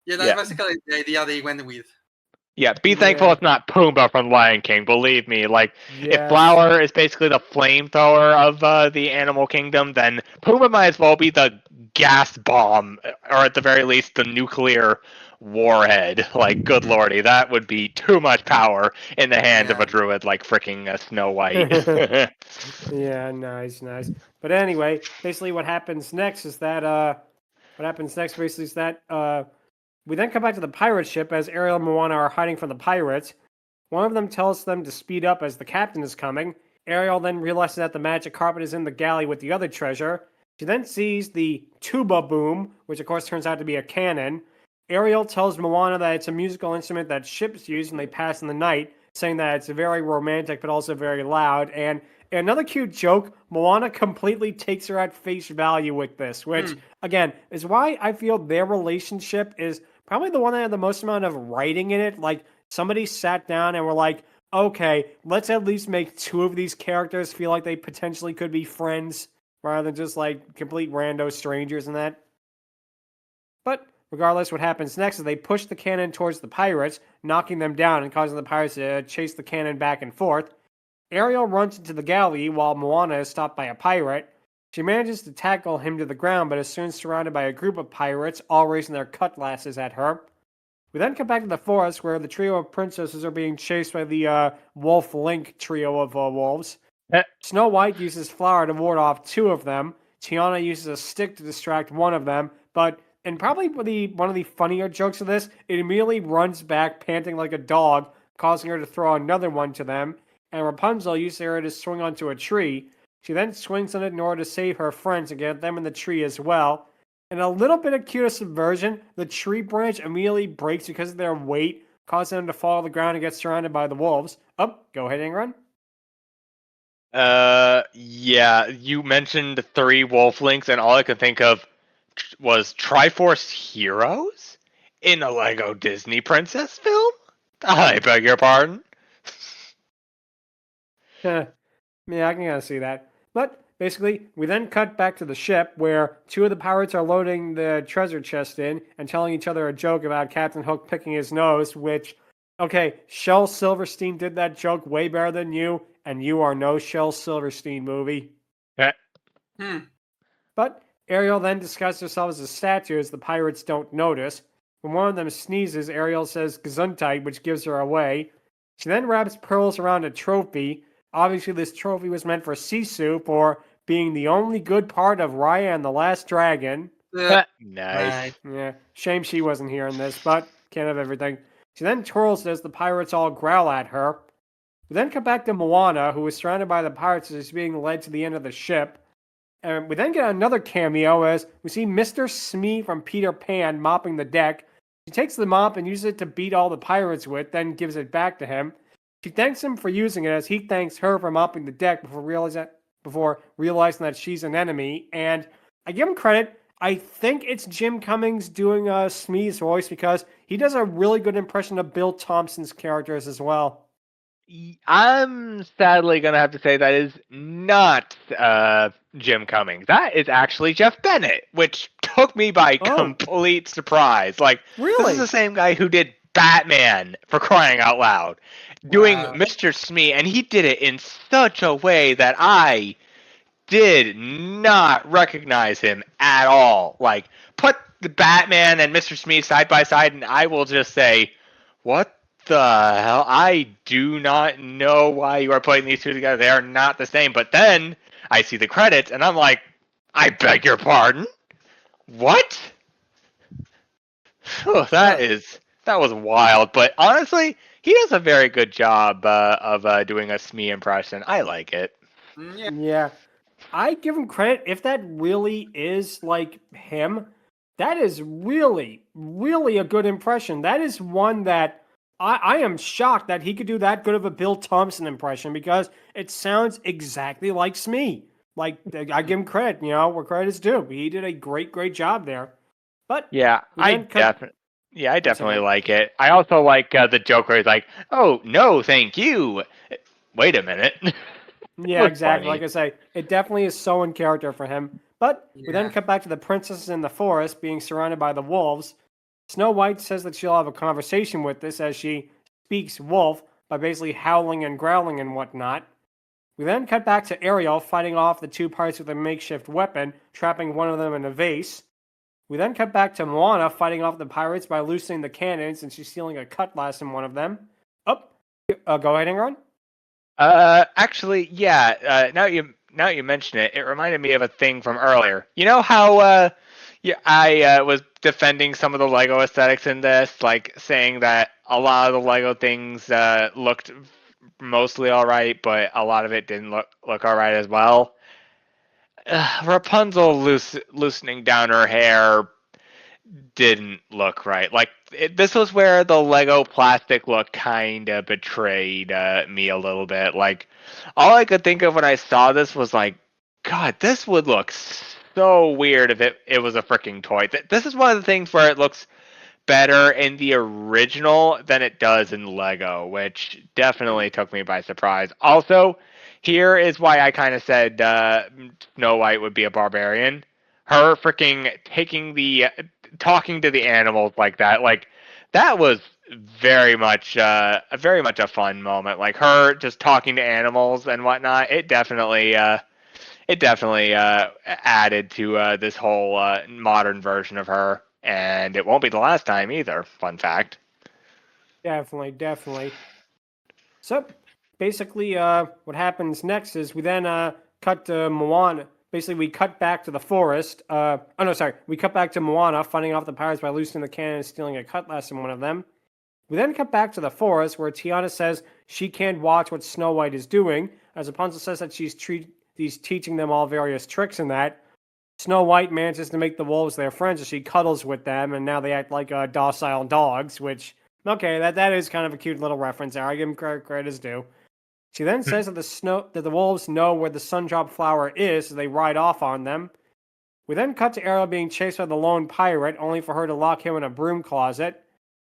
that's basically the idea they went with. Yeah, be thankful Yeah. it's not Pumbaa from Lion King. Believe me, like if Yes. Flower is basically the flamethrower of the animal kingdom, then Pumbaa might as well be the gas bomb, or at the very least, the nuclear warhead. Like, good lordy, that would be too much power in the hands of a druid like freaking Snow White. Yeah, nice. But anyway, basically what happens next is that we then come back to the pirate ship as Ariel and Moana are hiding from the pirates. One of them tells them to speed up as the captain is coming. Ariel then realizes that the magic carpet is in the galley with the other treasure. She then sees the tuba boom, which of course turns out to be a cannon. Ariel tells Moana that it's a musical instrument that ships use when they pass in the night, saying that it's very romantic but also very loud. And another cute joke, Moana completely takes her at face value with this, which, again, is why I feel their relationship is probably the one that had the most amount of writing in it. Like, somebody sat down and were like, okay, let's at least make two of these characters feel like they potentially could be friends rather than just like complete rando strangers and that. But regardless, what happens next is they push the cannon towards the pirates, knocking them down and causing the pirates to chase the cannon back and forth. Ariel runs into the galley while Moana is stopped by a pirate. She manages to tackle him to the ground, but is soon surrounded by a group of pirates, all raising their cutlasses at her. We then come back to the forest where the trio of princesses are being chased by the Wolf Link trio of wolves. Snow White uses Flower to ward off two of them. Tiana uses a stick to distract one of them, but and probably one of the funnier jokes of this, it immediately runs back panting like a dog, causing her to throw another one to them. And Rapunzel uses her to swing onto a tree. She then swings on it in order to save her friends and get them in the tree as well. And a little bit of cute subversion, the tree branch immediately breaks because of their weight, causing them to fall to the ground and get surrounded by the wolves. Go ahead and run. Yeah, you mentioned 3 wolf links, and all I could think of was Triforce Heroes in a Lego Disney princess film? I beg your pardon? Yeah, I can kind of see that. But basically, we then cut back to the ship where two of the pirates are loading the treasure chest in and telling each other a joke about Captain Hook picking his nose, which, okay, Shel Silverstein did that joke way better than you, and you are no Shel Silverstein movie. But Ariel then disguises herself as a statue as the pirates don't notice. When one of them sneezes, Ariel says Gesundheit, which gives her away. She then wraps pearls around a trophy. Obviously, this trophy was meant for Sisu for being the only good part of Raya and the Last Dragon. Nice. Yeah, shame she wasn't here in this, but can't have everything. She then twirls it as the pirates all growl at her. We then cut back to Moana, who is surrounded by the pirates as she's being led to the end of the ship. And we then get another cameo as we see Mr. Smee from Peter Pan mopping the deck. She takes the mop and uses it to beat all the pirates with, then gives it back to him. She thanks him for using it as he thanks her for mopping the deck before realizing that she's an enemy. And I give him credit. I think it's Jim Cummings doing Smee's voice because he does a really good impression of Bill Thompson's characters as well. I'm sadly going to have to say that is not Jim Cummings. That is actually Jeff Bennett, which took me by complete surprise. Like, Really? This is the same guy who did Batman, for crying out loud, doing Mr. Smee, and he did it in such a way that I did not recognize him at all. Like, put the Batman and Mr. Smee side by side, and I will just say, what the hell? I do not know why you are putting these two together. They are not the same. But then I see the credits, and I'm like, I beg your pardon? What? Oh, that was wild. But honestly, he does a very good job of doing a Smee impression. I like it. Yeah. I give him credit. If that really is like him, that is really, really a good impression. That is one that I am shocked that he could do that good of a Bill Thompson impression because it sounds exactly like Smee. Like, I give him credit, where credit is due. He did a great, great job there. But yeah, I definitely like it. I also like the joke where he's like, "Oh no, thank you." Wait a minute. Yeah, exactly. Funny. Like I say, it definitely is so in character for him. But we then cut back to the princesses in the forest being surrounded by the wolves. Snow White says that she'll have a conversation with this as she speaks wolf by basically howling and growling and whatnot. We then cut back to Ariel fighting off the two pirates with a makeshift weapon, trapping one of them in a vase. We then cut back to Moana fighting off the pirates by loosening the cannons and she's stealing a cutlass in one of them. Go ahead, Ingron. Actually, yeah. Now you mention it, it reminded me of a thing from earlier. You know how I was defending some of the Lego aesthetics in this, like saying that a lot of the Lego things looked mostly all right, but a lot of it didn't look all right as well. Rapunzel loosening down her hair didn't look right. Like, this was where the Lego plastic look kind of betrayed me a little bit. Like, all I could think of when I saw this was like, God, this would look so weird if it was a freaking toy. This is one of the things where it looks better in the original than it does in Lego, which definitely took me by surprise. Also, here is why I kind of said Snow White would be a barbarian. Her freaking talking to the animals like that was very much a fun moment. Like, her just talking to animals and whatnot, it definitely added to this whole modern version of her, and it won't be the last time either. Fun fact. Definitely. So, basically, what happens next is we then cut to Moana. Basically, we cut back to the forest. We cut back to Moana fighting off the pirates by loosening the cannon and stealing a cutlass in one of them. We then cut back to the forest where Tiana says she can't watch what Snow White is doing, as Rapunzel says that she's teaching them all various tricks and that. Snow White manages to make the wolves their friends as she cuddles with them, and now they act like docile dogs, which, okay, that is kind of a cute little reference there. I give them credit as due. She then says that the wolves know where the Sundrop flower is, so they ride off on them. We then cut to Ariel being chased by the lone pirate, only for her to lock him in a broom closet.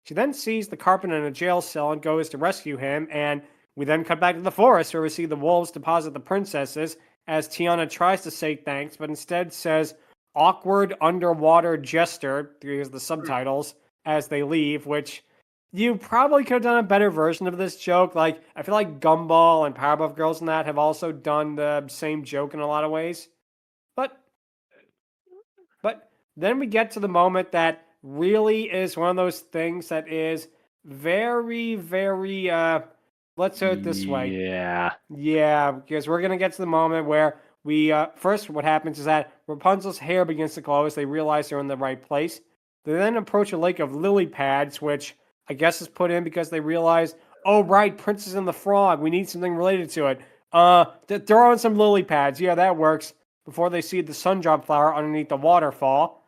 She then sees the carpet in a jail cell and goes to rescue him, and we then cut back to the forest where we see the wolves deposit the princesses as Tiana tries to say thanks, but instead says awkward underwater jester, here's the subtitles, as they leave, which you probably could have done a better version of this joke. Like, I feel like Gumball and Powerpuff Girls and that have also done the same joke in a lot of ways. But then we get to the moment that really is one of those things that is very, very, let's put it this way. Yeah, because we're going to get to the moment where we, first what happens is that Rapunzel's hair begins to glow as they realize they're in the right place. They then approach a lake of lily pads, which I guess is put in because they realize, oh right, Princess and the Frog, we need something related to it. Throw in some lily pads. Yeah, that works. Before they see the sundrop flower underneath the waterfall.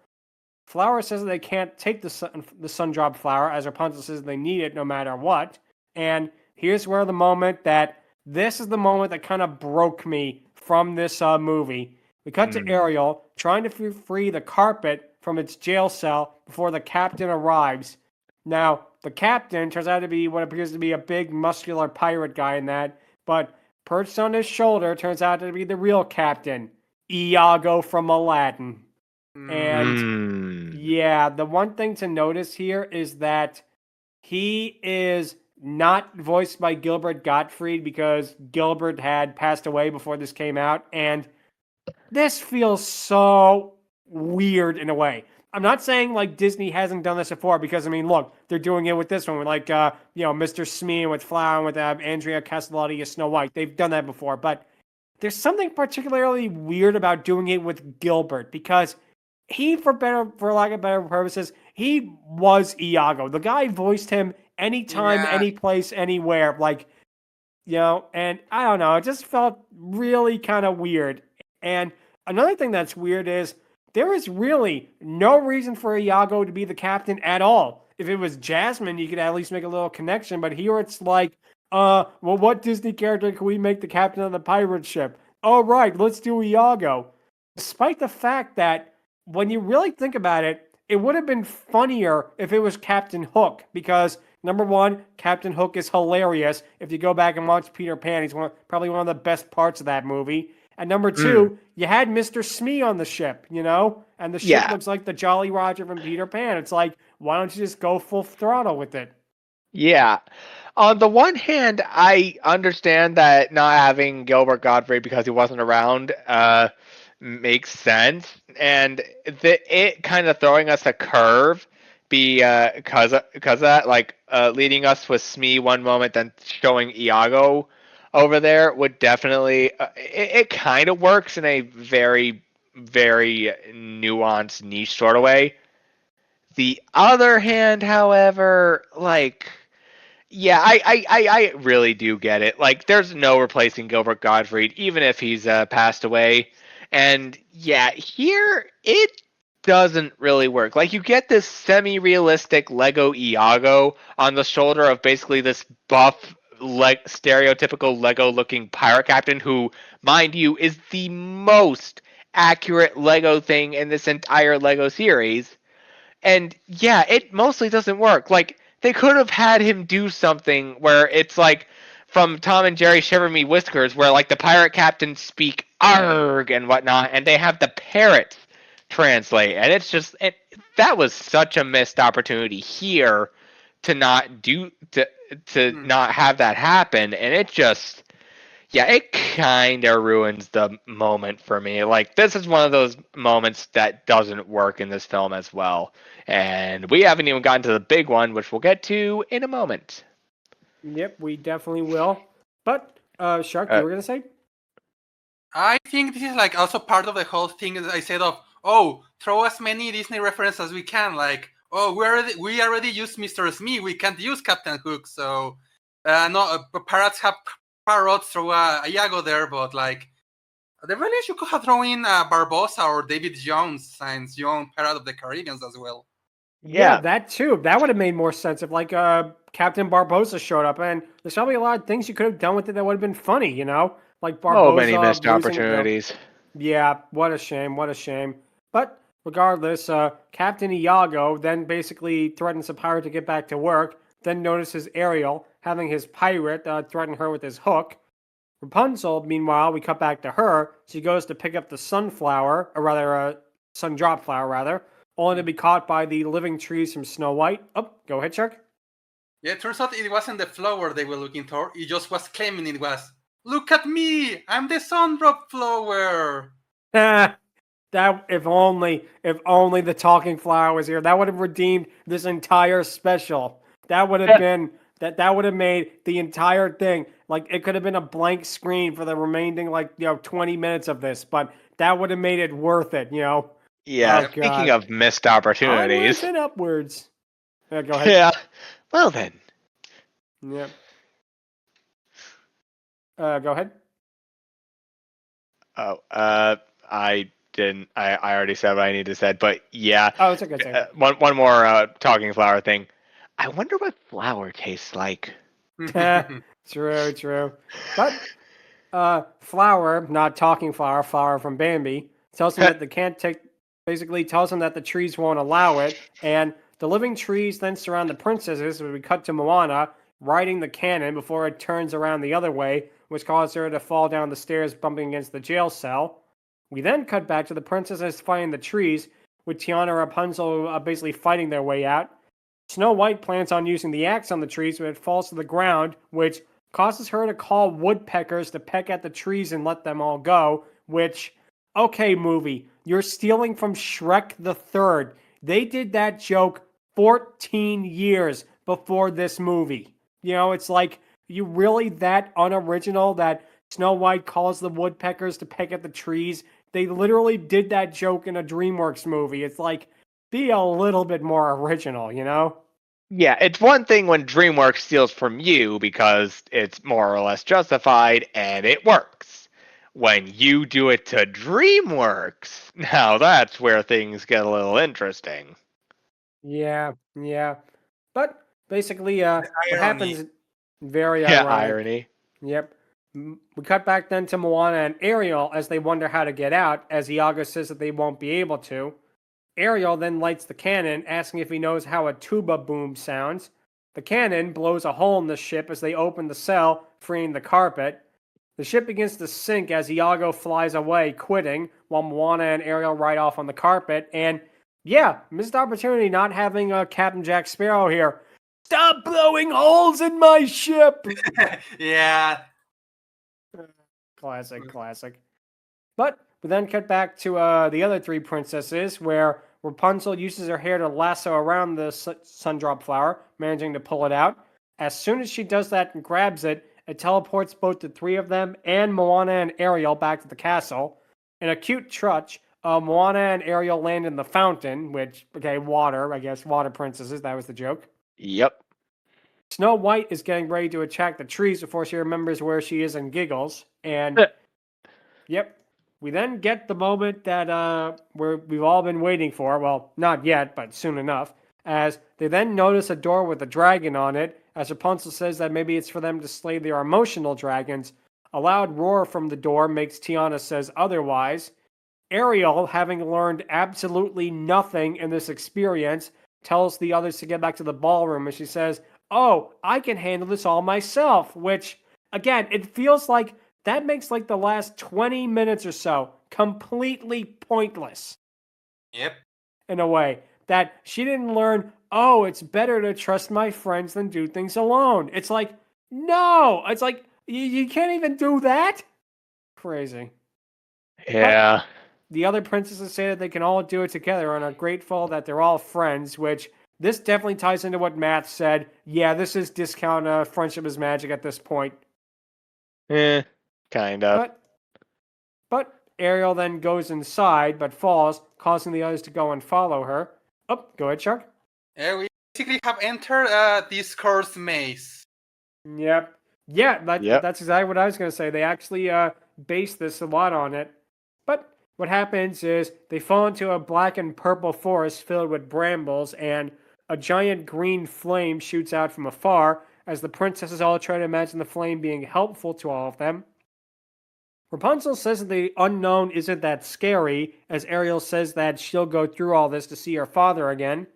Flower says that they can't take the sundrop flower, as Rapunzel says they need it no matter what. And here's where this is the moment that kind of broke me from this movie. We cut to Ariel trying to free the carpet from its jail cell before the captain arrives. Now, the captain turns out to be what appears to be a big, muscular pirate guy in that, but perched on his shoulder turns out to be the real captain, Iago from Aladdin. And yeah, the one thing to notice here is that he is not voiced by Gilbert Gottfried because Gilbert had passed away before this came out, and this feels so weird in a way. I'm not saying like Disney hasn't done this before because I mean, look, they're doing it with this one, with like Mr. Smee with Flower and with Andrea Castellotti as Snow White. They've done that before, but there's something particularly weird about doing it with Gilbert because he, for lack of better purposes, he was Iago. The guy voiced him anytime, any place, anywhere. Like, and I don't know, it just felt really kind of weird. And another thing that's weird is there is really no reason for Iago to be the captain at all. If it was Jasmine, you could at least make a little connection. But here it's like, well, what Disney character can we make the captain of the pirate ship? Oh, right, let's do Iago. Despite the fact that when you really think about it, it would have been funnier if it was Captain Hook because, number one, Captain Hook is hilarious. If you go back and watch Peter Pan, he's probably one of the best parts of that movie. And number two, you had Mr. Smee on the ship, and the ship looks like the Jolly Roger from Peter Pan. It's like, why don't you just go full throttle with it? Yeah. On the one hand, I understand that not having Gilbert Gottfried because he wasn't around makes sense, and it kind of throwing us a curve because of that, like leading us with Smee one moment, then showing Iago over there would definitely it kind of works in a very, very nuanced niche sort of way. The other hand, however, like, yeah, I really do get it. Like, there's no replacing Gilbert Gottfried, even if he's passed away. And yeah, here it doesn't really work. Like, you get this semi-realistic Lego Iago on the shoulder of basically this buff, stereotypical Lego-looking pirate captain who, mind you, is the most accurate Lego thing in this entire Lego series. And yeah, it mostly doesn't work. Like, they could have had him do something where it's like from Tom and Jerry Shiver Me Whiskers, where like the pirate captains speak arg and whatnot, and they have the parrots translate. And it's just that was such a missed opportunity here to not not have that happen, and it just it kind of ruins the moment for me. Like, this is one of those moments that doesn't work in this film as well. And we haven't even gotten to the big one, which we'll get to in a moment. Yep, we definitely will. But, Shark, you were going to say? I think this is like also part of the whole thing that I said of, throw as many Disney references as we can. Like, we already used Mr. Smee, we can't use Captain Hook. So, parrots have parrots through Iago there, but like, the really you could have thrown in Barbossa or David Jones, since you own Pirate of the Caribbean as well. Yeah, that too. That would have made more sense if like Captain Barbossa showed up, and there's probably a lot of things you could have done with it that would have been funny, like Barbossa. Many missed opportunities. Yeah, what a shame, what a shame. But regardless, Captain Iago then basically threatens the pirate to get back to work, then notices Ariel having his pirate threaten her with his hook. Rapunzel, meanwhile, we cut back to her. She goes to pick up the sundrop flower, rather, only to be caught by the living trees from Snow White. Oh, go ahead, Shark. Yeah, it turns out it wasn't the flower they were looking for. It just was claiming it was. Look at me! I'm the sundrop flower! That if only the talking flower was here, that would have redeemed this entire special. That would have been that would have made the entire thing, like, it could have been a blank screen for the remaining 20 minutes of this, but that would have made it worth it, Yeah, Oh, speaking God. of missed Onwards opportunities. and upwards. Yeah, go ahead. Yeah. Well then. Yep. Go ahead. Oh, I didn't. I already said what I needed to say, but yeah. Oh, it's okay. It's okay. One more talking flower thing. I wonder what flour tastes like. True. But Flower, not talking flower, Flower from Bambi, tells him that they can't take. Basically, tells him that the trees won't allow it, and the living trees then surround the princesses. As we cut to Moana riding the cannon before it turns around the other way, which caused her to fall down the stairs, bumping against the jail cell. We then cut back to the princesses fighting the trees, with Tiana and Rapunzel basically fighting their way out. Snow White plans on using the axe on the trees, but it falls to the ground, which causes her to call woodpeckers to peck at the trees and let them all go, which, okay, movie, you're stealing from Shrek the Third. They did that joke 14 years before this movie. You know, it's like, you really that unoriginal that Snow White calls the woodpeckers to peck at the trees? They literally did that joke in a DreamWorks movie. It's like, be a little bit more original, you know? Yeah, it's one thing when DreamWorks steals from you because it's more or less justified and it works. When you do it to DreamWorks, now that's where things get a little interesting. Yeah. But basically, what irony. happens, very Yeah, ironic. irony. Yep. We cut back then to Moana and Ariel as they wonder how to get out, as Iago says that they won't be able to. Ariel then lights the cannon, asking if he knows how a tuba boom sounds. The cannon blows a hole in the ship as they open the cell, freeing the carpet. The ship begins to sink as Iago flies away, quitting, while Moana and Ariel ride off on the carpet. And yeah, missed opportunity not having Captain Jack Sparrow here. Stop blowing holes in my ship! Yeah. Classic. But we then cut back to the other three princesses, where Rapunzel uses her hair to lasso around the sundrop flower, managing to pull it out. As soon as she does that and grabs it, it teleports both the three of them and Moana and Ariel back to the castle. In a cute touch, Moana and Ariel land in the fountain, which, okay, water, I guess, water princesses, that was the joke. Yep. Snow White is getting ready to attack the trees before she remembers where she is and giggles. And, yep, we then get the moment that we've all been waiting for. Well, not yet, but soon enough. As they then notice a door with a dragon on it, as Rapunzel says that maybe it's for them to slay their emotional dragons. A loud roar from the door makes Tiana says otherwise. Ariel, having learned absolutely nothing in this experience, tells the others to get back to the ballroom, and she says, "Oh, I can handle this all myself," which, again, it feels like that makes like the last 20 minutes or so completely pointless Yep. in a way. That she didn't learn, oh, it's better to trust my friends than do things alone. It's like, no, it's like, you can't even do that? Crazy. Yeah. The other princesses say that they can all do it together and are grateful that they're all friends, which this definitely ties into what Matt said. Yeah, this is discount Friendship is Magic at this point. Kind of. But Ariel then goes inside, but falls, causing the others to go and follow her. Oh, go ahead, Chuck. We basically have entered a discourse maze. Yep. Yeah, Yep. that's exactly what I was going to say. They actually base this a lot on it. But what happens is they fall into a black and purple forest filled with brambles, and a giant green flame shoots out from afar as the princesses all try to imagine the flame being helpful to all of them. Rapunzel says that the unknown isn't that scary, as Ariel says that she'll go through all this to see her father again.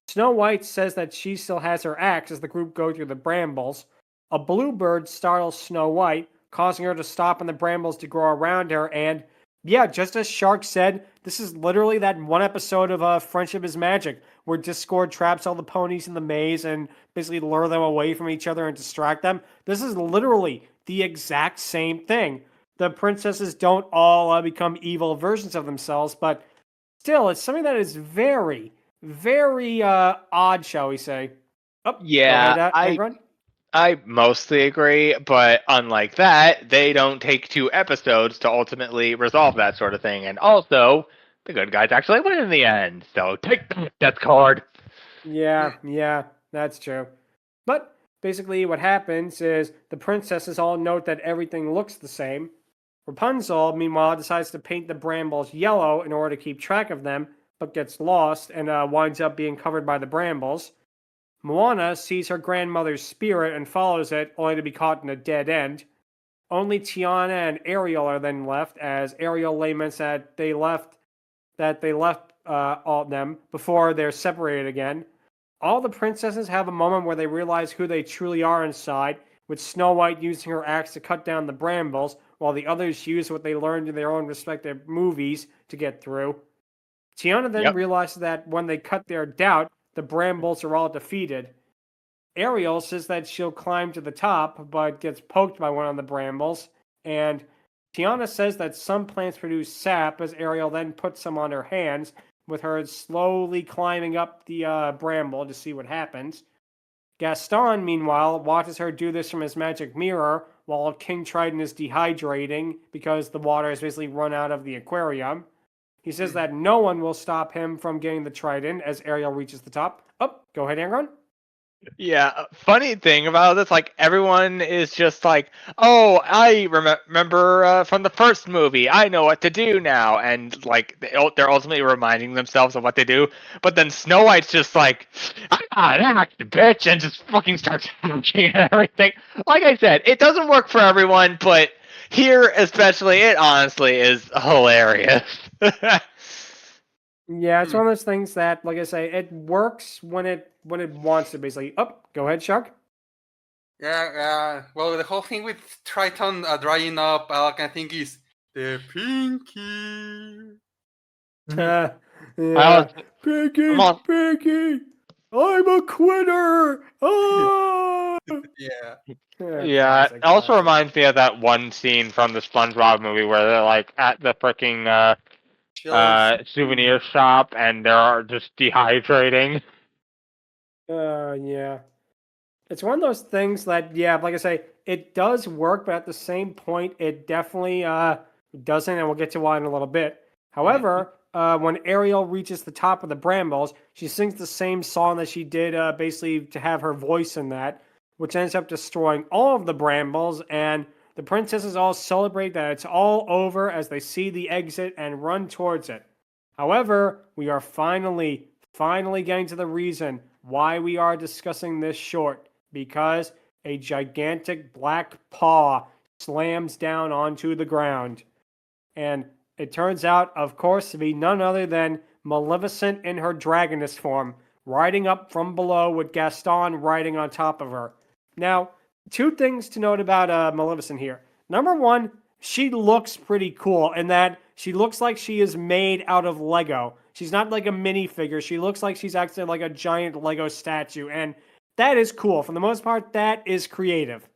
Snow White says that she still has her axe as the group go through the brambles. A bluebird startles Snow White, causing her to stop and the brambles to grow around her, and yeah, just as Shark said, this is literally that one episode of Friendship is Magic, where Discord traps all the ponies in the maze and basically lure them away from each other and distract them. This is literally the exact same thing. The princesses don't all become evil versions of themselves, but still, it's something that is very, very odd, shall we say. Oh, Yeah, go ahead, Aaron. I mostly agree, but unlike that, they don't take 2 episodes to ultimately resolve that sort of thing. And also, the good guys actually win in the end. So take that death card. Yeah, that's true. But basically, what happens is the princesses all note that everything looks the same. Rapunzel, meanwhile, decides to paint the brambles yellow in order to keep track of them, but gets lost and winds up being covered by the brambles. Moana sees her grandmother's spirit and follows it, only to be caught in a dead end. Only Tiana and Ariel are then left, as Ariel laments that they left all of them before they're separated again. All the princesses have a moment where they realize who they truly are inside, with Snow White using her axe to cut down the brambles, while the others use what they learned in their own respective movies to get through. Tiana then realizes that when they cut their doubt, the brambles are all defeated. Ariel says that she'll climb to the top, but gets poked by one of the brambles, and Tiana says that some plants produce sap, as Ariel then puts some on her hands, with her slowly climbing up the bramble to see what happens. Gaston, meanwhile, watches her do this from his magic mirror, while King Triton is dehydrating because the water has basically run out of the aquarium. He says that no one will stop him from getting the Triton as Ariel reaches the top. Oh, go ahead, Aaron. Yeah, funny thing about this, like everyone is just like, "Oh, I remember from the first movie. I know what to do now," and like they're ultimately reminding themselves of what they do. But then Snow White's just like, "I got act, bitch," and just fucking starts punching and everything. Like I said, it doesn't work for everyone, but here especially, it honestly is hilarious. Yeah, it's one of those things that, like I say, it works when it wants to. Basically, go ahead, Shark. Yeah, well, the whole thing with Triton drying up, all I can think is the pinky. Yeah, I'm Pinky, I'm a quitter. Ah! Yeah. Yeah, it also reminds me of that one scene from the SpongeBob movie where they're like at the freaking Chills. souvenir shop and they're just dehydrating. Yeah. It's one of those things that, yeah, like I say, it does work, but at the same point, it definitely doesn't, and we'll get to why in a little bit. However, when Ariel reaches the top of the brambles, she sings the same song that she did basically to have her voice in that, which ends up destroying all of the brambles, and the princesses all celebrate that it's all over as they see the exit and run towards it. However, we are finally getting to the reason why we are discussing this short, because a gigantic black paw slams down onto the ground. And it turns out, of course, to be none other than Maleficent in her dragoness form, riding up from below with Gaston riding on top of her. Now, two things to note about Maleficent here. Number one, she looks pretty cool in that she looks like she is made out of Lego. She's not like a minifigure. She looks like she's actually like a giant Lego statue. And that is cool. For the most part, that is creative.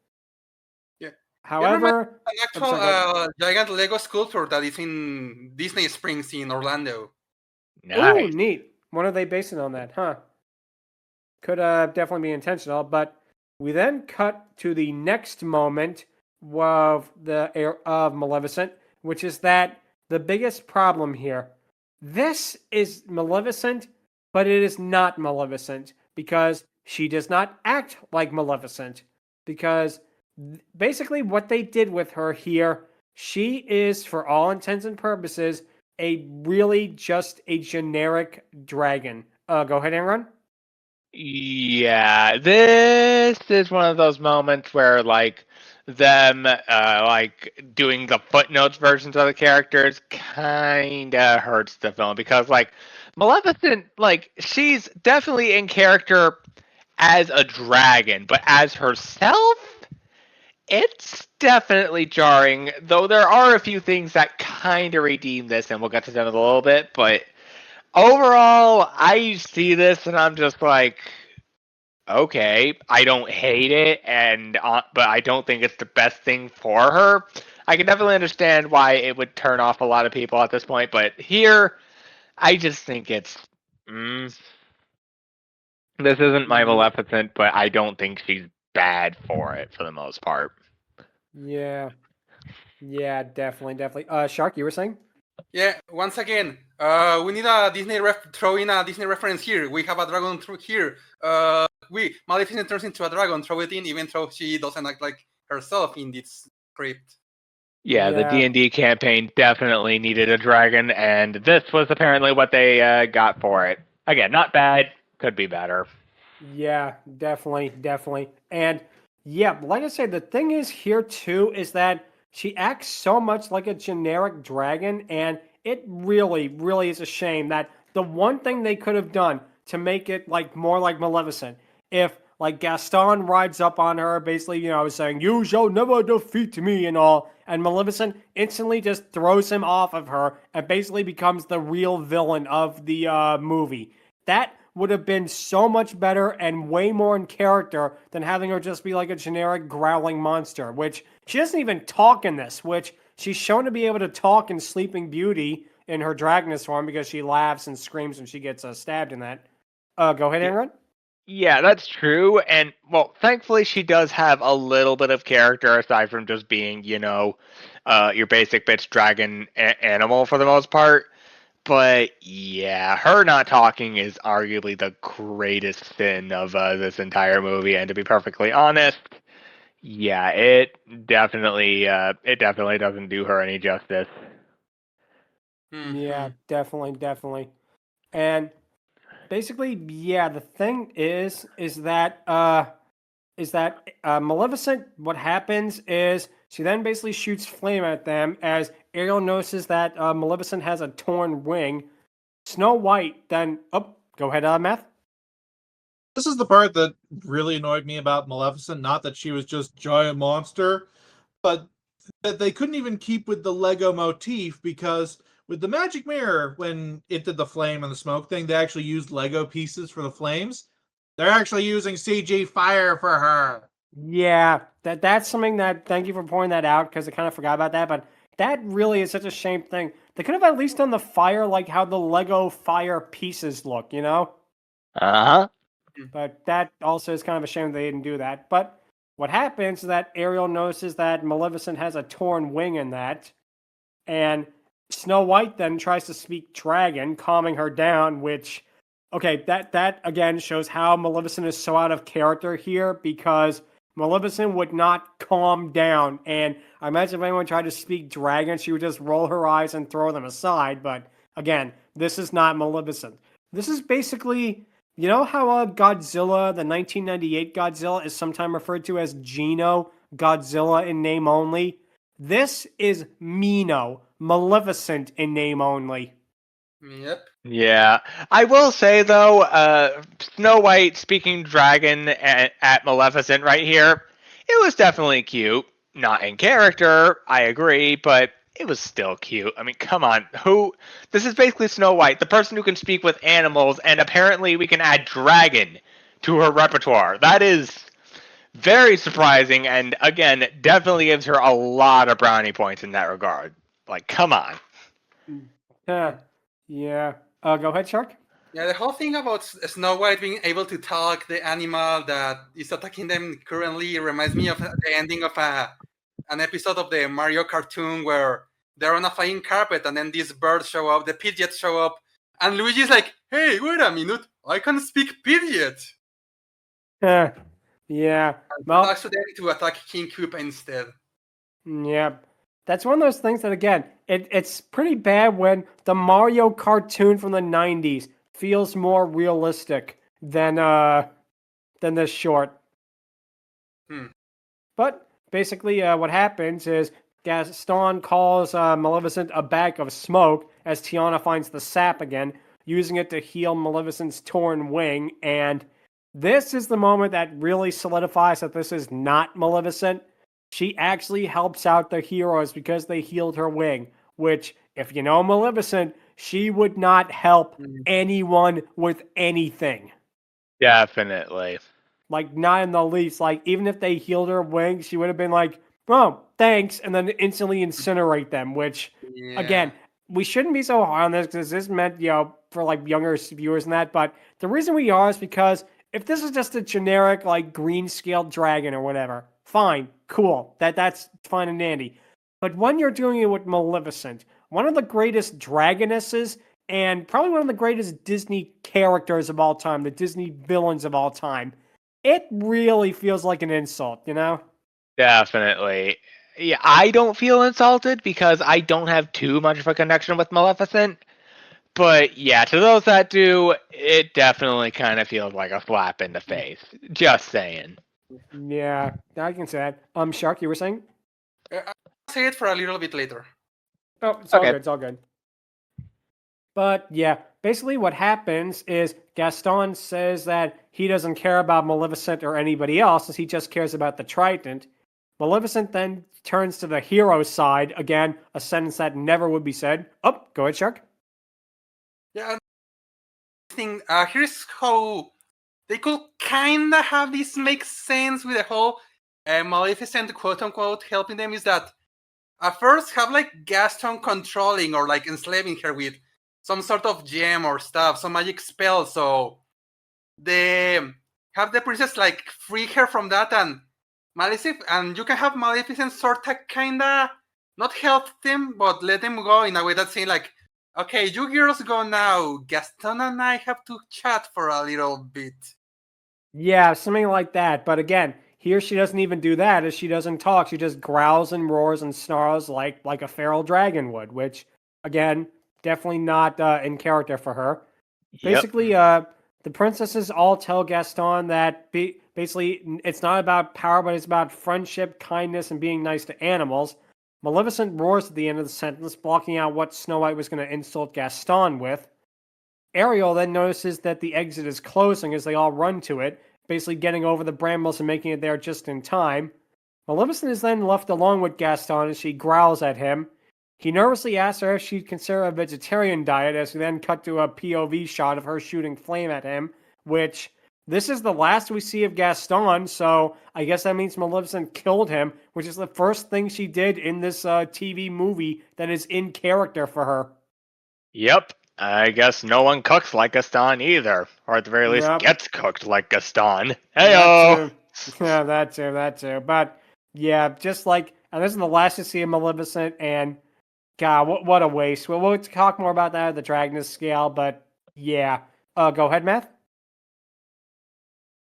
Yeah. However, an actual giant Lego sculpture that is in Disney Springs in Orlando. Nice. Ooh, neat. When are they basing on that? Huh. Could definitely be intentional. But we then cut to the next moment of Maleficent, which is that the biggest problem here. This is Maleficent, but it is not Maleficent because she does not act like Maleficent. Because basically, what they did with her here, she is, for all intents and purposes, really just a generic dragon. Go ahead, Aaron. Yeah, this is one of those moments where like them like doing the footnotes versions of the characters kinda hurts the film because like Maleficent, like she's definitely in character as a dragon, but as herself, it's definitely jarring, though there are a few things that kind of redeem this, and we'll get to them in a little bit, but overall, I see this and I'm just like, okay, I don't hate it, and but I don't think it's the best thing for her. I can definitely understand why it would turn off a lot of people at this point, but here, I just think it's. This isn't my Maleficent, but I don't think she's bad for it for the most part. Yeah, definitely. Shark, you were saying? Yeah, once again, we need a Disney throw in a Disney reference here. We have a dragon here. Maleficent turns into a dragon, throw it in, even though she doesn't act like herself in this script. Yeah, the Yeah. D&D campaign definitely needed a dragon, and this was apparently what they got for it. Again, not bad, could be better. Yeah, definitely. And yeah, like I said, the thing is here too is that she acts so much like a generic dragon, and it really is a shame that the one thing they could have done to make it like more like Maleficent, if like Gaston rides up on her, basically, saying, "You shall never defeat me," and all, and Maleficent instantly just throws him off of her and basically becomes the real villain of the movie. That would have been so much better and way more in character than having her just be like a generic growling monster, which she doesn't even talk in this, which she's shown to be able to talk in Sleeping Beauty in her dragoness form because she laughs and screams when she gets stabbed in that. Go ahead, Aaron. Yeah, that's true, and, well, thankfully she does have a little bit of character aside from just being, your basic bitch dragon animal for the most part. But yeah, her not talking is arguably the greatest sin of this entire movie. And to be perfectly honest, yeah, it definitely doesn't do her any justice. Yeah, definitely. And basically, yeah, the thing is that Maleficent, what happens is she then basically shoots flame at them as Ariel notices that Maleficent has a torn wing. Snow White then, go ahead, Math. This is the part that really annoyed me about Maleficent. Not that she was just giant monster, but that they couldn't even keep with the Lego motif, because with the magic mirror, when it did the flame and the smoke thing, they actually used Lego pieces for the flames. They're actually using CG fire for her. Yeah, that's something that, thank you for pointing that out because I kind of forgot about that, but that really is such a shame thing. They could have at least done the fire like how the Lego fire pieces look, you know? Uh huh. But that also is kind of a shame they didn't do that. But what happens is that Ariel notices that Maleficent has a torn wing in that, and Snow White then tries to speak dragon, calming her down, which, okay, that again shows how Maleficent is so out of character here because Maleficent would not calm down. And I imagine if anyone tried to speak dragon, she would just roll her eyes and throw them aside. But again, this is not Maleficent. This is basically, you know how Godzilla, the 1998 Godzilla, is sometimes referred to as Geno Godzilla in name only? This is Mino, Maleficent in name only. Yep. Yeah, I will say though, Snow White speaking dragon at Maleficent right here, it was definitely cute. Not in character, I agree, but it was still cute. I mean, come on, This is basically Snow White, the person who can speak with animals, and apparently we can add dragon to her repertoire. That is very surprising, and again, definitely gives her a lot of brownie points in that regard. Like, come on. Yeah. Go ahead, Shark. Yeah, the whole thing about Snow White being able to talk, the animal that is attacking them currently, reminds me of the ending of an episode of the Mario cartoon where they're on a flying carpet and then these birds show up, the Pidgeots show up, and Luigi's like, "Hey, wait a minute, I can speak Pidgeot." Yeah. And Well, accidentally to attack King Koopa instead. yeah. That's one of those things that, again, it's pretty bad when the Mario cartoon from the 90s feels more realistic than this short. But basically, what happens is Gaston calls Maleficent a bag of smoke as Tiana finds the sap again, using it to heal Maleficent's torn wing. And this is the moment that really solidifies that this is not Maleficent. She actually helps out the heroes because they healed her wing, which, if you know Maleficent, she would not help anyone with anything. Definitely. Like, not in the least. Like, even if they healed her wing, she would have been like, oh, thanks, and then instantly incinerate them, which, again, we shouldn't be so hard on this because this is meant, for, like, younger viewers and that, but the reason we are is because if this is just a generic, like, green-scaled dragon or whatever, fine, cool, that's fine and dandy. But when you're doing it with Maleficent, one of the greatest dragonesses and probably one of the greatest Disney characters of all time, the Disney villains of all time. It really feels like an insult, you know? Definitely. Yeah, I don't feel insulted because I don't have too much of a connection with Maleficent. But yeah, to those that do, it definitely kind of feels like a slap in the face. Just saying. Yeah, I can say that. Shark, you were saying? I'll say it for a little bit later. Oh, it's all Okay. good. It's all good. But yeah, basically what happens is Gaston says that he doesn't care about Maleficent or anybody else, as he just cares about the trident. Maleficent then turns to the hero side. Again, a sentence that never would be said. Oh, go ahead, Shark. Yeah, here's how they could kinda have this make sense with the whole Maleficent quote unquote helping them is that at first have like Gaston controlling or like enslaving her with some sort of gem or stuff, some magic spell, so they have the princess like free her from that and Maleficent, and you can have Maleficent sort of kinda not help them, but let them go in a way that's saying like, okay, you girls go now. Gaston and I have to chat for a little bit. Yeah, something like that. But again, here she doesn't even do that, as she doesn't talk. She just growls and roars and snarls like a feral dragon would, which again, definitely not in character for her. Basically, the princesses all tell Gaston that basically it's not about power, but it's about friendship, kindness, and being nice to animals. Maleficent roars at the end of the sentence, blocking out what Snow White was going to insult Gaston with. Ariel then notices that the exit is closing as they all run to it, basically getting over the brambles and making it there just in time. Maleficent is then left alone with Gaston as she growls at him. He nervously asks her if she'd consider a vegetarian diet, as we then cut to a POV shot of her shooting flame at him, which this is the last we see of Gaston, so I guess that means Maleficent killed him, which is the first thing she did in this TV movie that is in character for her. Yep. I guess no one cooks like Gaston either, or at the very least Yep. gets cooked like Gaston. That Heyo. too. Yeah, that too. But yeah, just like, and this is the last to see of Maleficent, and God, what a waste. Well, we'll talk more about that at the Dragoness Scale, but yeah. Go ahead, Matt.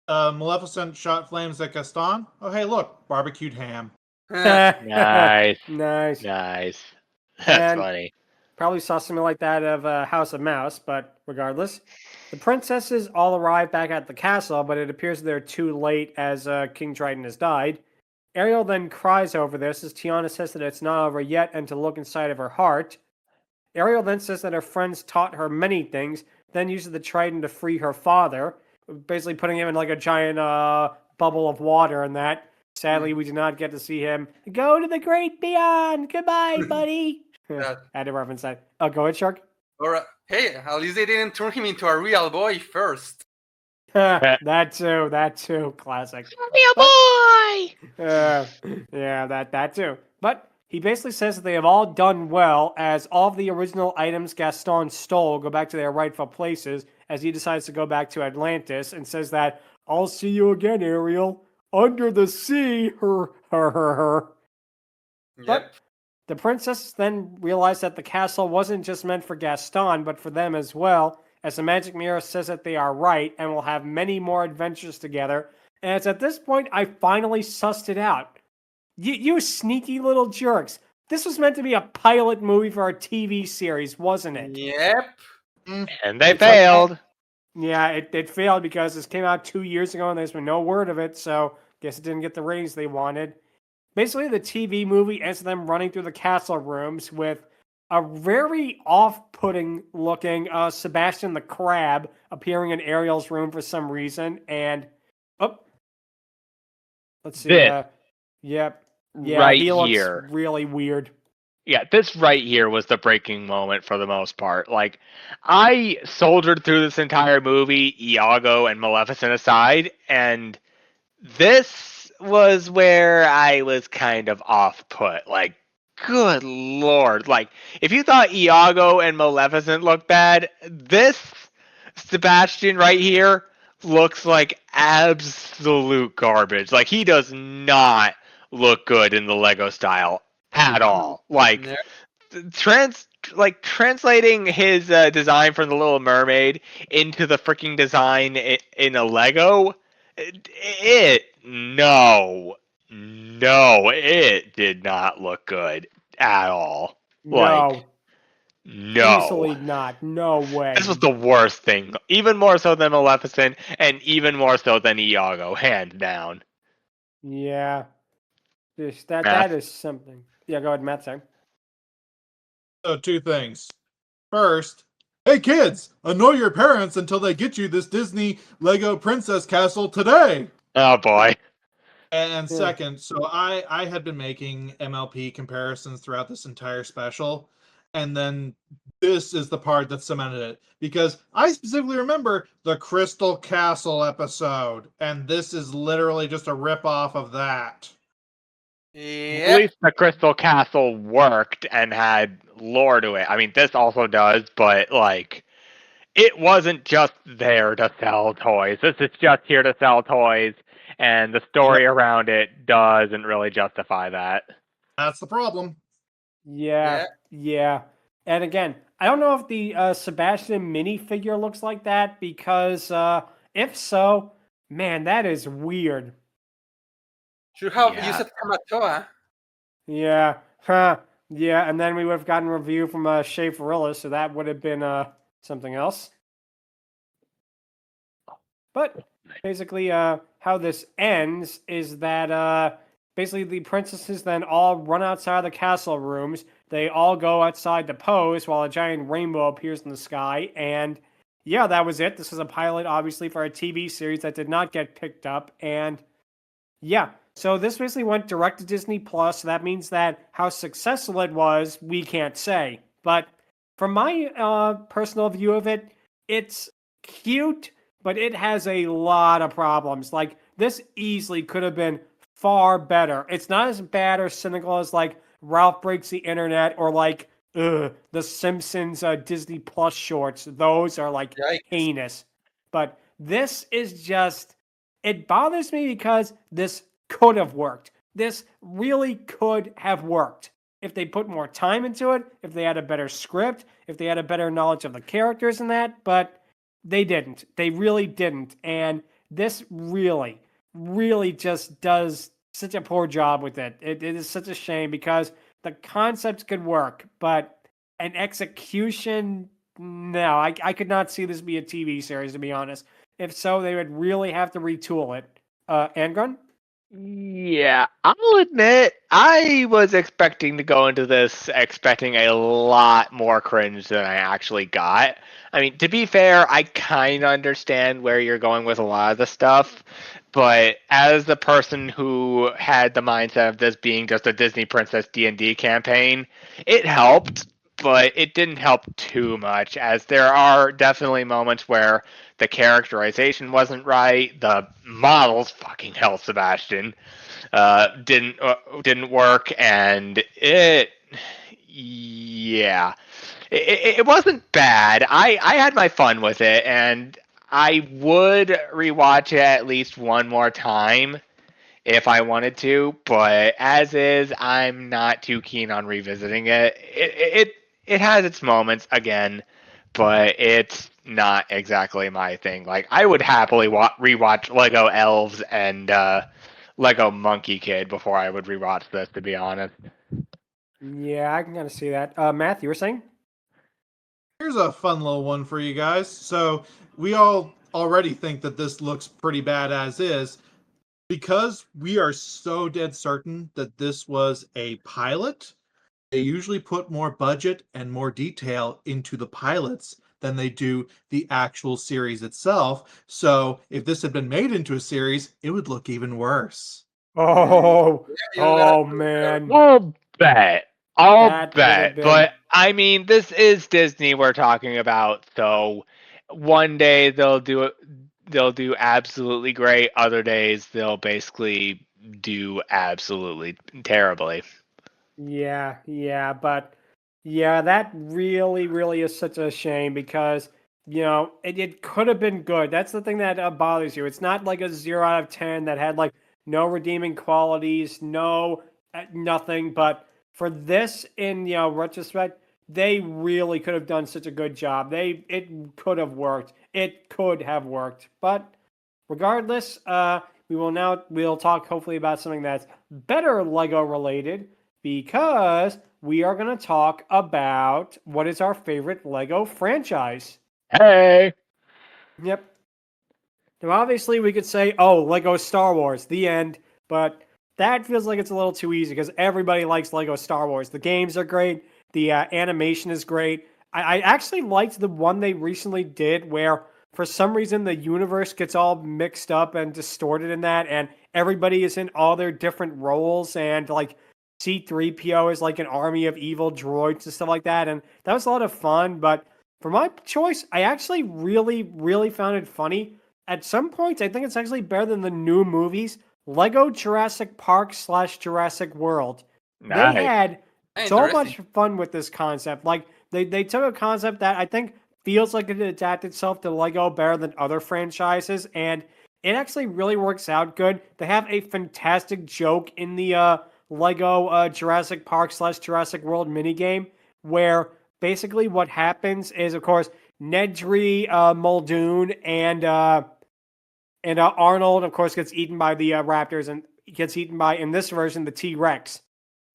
Maleficent shot flames at Gaston. Oh, hey, look, barbecued ham. Nice. Nice. Nice. That's And funny. probably saw something like that of House of Mouse, but regardless. The princesses all arrive back at the castle, but it appears they're too late as King Triton has died. Ariel then cries over this as Tiana says that it's not over yet and to look inside of her heart. Ariel then says that her friends taught her many things, then uses the trident to free her father, basically putting him in like a giant bubble of water and that. Sadly, we do not get to see him go to the great beyond. Goodbye, buddy. I had to reference that. Oh, go ahead, Shark. Or hey, at least they didn't turn him into a real boy first. That too. Classic. Real boy! Yeah, that too. But he basically says that they have all done well, as all of the original items Gaston stole go back to their rightful places, as he decides to go back to Atlantis and says that, I'll see you again, Ariel. Under the sea. Her. Yep. But the princesses then realize that the castle wasn't just meant for Gaston, but for them as well, as the magic mirror says that they are right and will have many more adventures together. And it's at this point I finally sussed it out. You sneaky little jerks. This was meant to be a pilot movie for a TV series, wasn't it? Yep. And they It's failed. Yeah, it failed because this came out 2 years ago and there's been no word of it, so guess it didn't get the ratings they wanted. Basically, the TV movie ends with them running through the castle rooms with a very off-putting looking Sebastian the Crab appearing in Ariel's room for some reason, and let's see. This. Yep. Yeah, right he looks here. really weird. Yeah, this right here was the breaking moment for the most part. Like, I soldiered through this entire movie, Iago and Maleficent aside, and this was where I was kind of off-put. Like, good lord. Like, if you thought Iago and Maleficent looked bad, this Sebastian right here looks like absolute garbage. Like, he does not look good in the Lego style at all. Like, Yep. translating his design from the Little Mermaid into the freaking design in a Lego, no, it did not look good at all. Like, No, no. easily not. No way. This was the worst thing. Even more so than Maleficent, and even more so than Iago, hands down. Yeah. That Math. is something. Yeah, go ahead, Matt. Sorry. So, two things. First, hey kids, annoy your parents until they get you this Disney Lego Princess Castle today. Oh boy. And Yeah. second, so I had been making MLP comparisons throughout this entire special, and then this is the part that cemented it, because I specifically remember the Crystal Castle episode, and this is literally just a rip-off of that. At Yep. least the Crystal Castle worked and had lore to it. I mean, this also does, but like, it wasn't just there to sell toys. This is just here to sell toys, and the story around it doesn't really justify that. That's the problem. Yeah, yeah. And again, I don't know if the Sebastian minifigure looks like that, because if so, man, that is weird. Should have Yeah. used Kamatoa. Yeah, huh. Yeah, and then we would have gotten a review from Shea Farilla, so that would have been something else. But basically, how this ends is that basically the princesses then all run outside the castle rooms. They all go outside to pose while a giant rainbow appears in the sky. And yeah, that was it. This was a pilot, obviously, for a TV series that did not get picked up. And yeah, so this basically went direct to Disney Plus. So that means that how successful it was, we can't say. But from my personal view of it, it's cute, but it has a lot of problems. Like, this easily could have been far better. It's not as bad or cynical as like Ralph Breaks the Internet or like the Simpsons Disney Plus shorts. Those are like Yikes. heinous. But this is just, it bothers me because this could have worked. This really could have worked if they put more time into it, if they had a better script, if they had a better knowledge of the characters and that, but they didn't. They really didn't. And this really, really just does such a poor job with it. It is such a shame because the concepts could work, but an execution, no, I could not see this be a TV series, to be honest. If so, they would really have to retool it. Angron? Yeah, I'll admit, I was expecting to go into this expecting a lot more cringe than I actually got. I mean, to be fair, I kind of understand where you're going with a lot of the stuff, but as the person who had the mindset of this being just a Disney Princess D&D campaign, it helped, but it didn't help too much, as there are definitely moments where the characterization wasn't right, the models, fucking hell, Sebastian, didn't work, and yeah, it wasn't bad. I had my fun with it, and I would rewatch it at least one more time if I wanted to, but as is, I'm not too keen on revisiting it. It has its moments again, but it's not exactly my thing. Like, I would happily rewatch Lego Elves and Lego Monkey Kid before I would rewatch this, to be honest. Yeah, I can kind of see that. Matt, you were saying? Here's a fun little one for you guys. So we all already think that this looks pretty bad as is. Because we are so dead certain that this was a pilot, they usually put more budget and more detail into the pilots than they do the actual series itself. So if this had been made into a series, it would look even worse. Oh, Yeah, you gotta- man. I'll bet. I'll That would have bet. been- But I mean, this is Disney we're talking about, so one day they'll do it. They'll do absolutely great. Other days they'll basically do absolutely terribly. Yeah, but yeah, that really, really is such a shame because, it could have been good. That's the thing that bothers you. It's not like a 0 out of 10 that had like no redeeming qualities, no nothing, but for this, in retrospect, they really could have done such a good job. It could have worked. It could have worked. But regardless, we'll talk hopefully about something that's better Lego related, because we are going to talk about what is our favorite Lego franchise. Hey. Yep. Now, obviously, we could say, oh, Lego Star Wars, the end, but that feels like it's a little too easy because everybody likes Lego Star Wars. The games are great. The animation is great. I actually liked the one they recently did where, for some reason, the universe gets all mixed up and distorted in that, and everybody is in all their different roles, and like C-3PO is like an army of evil droids and stuff like that, and that was a lot of fun. But for my choice, I actually really, really found it funny. At some points, I think it's actually better than the new movies. Lego Jurassic Park / Jurassic World. Nice. They had so Interesting. much fun with this concept. Like, they took a concept that I think feels like it adapted itself to Lego better than other franchises, and it actually really works out good. They have a fantastic joke in the Lego Jurassic Park / Jurassic World minigame, where basically what happens is, of course, Nedry, Muldoon, and Arnold, of course, gets eaten by the raptors, and gets eaten by, in this version, the T-Rex.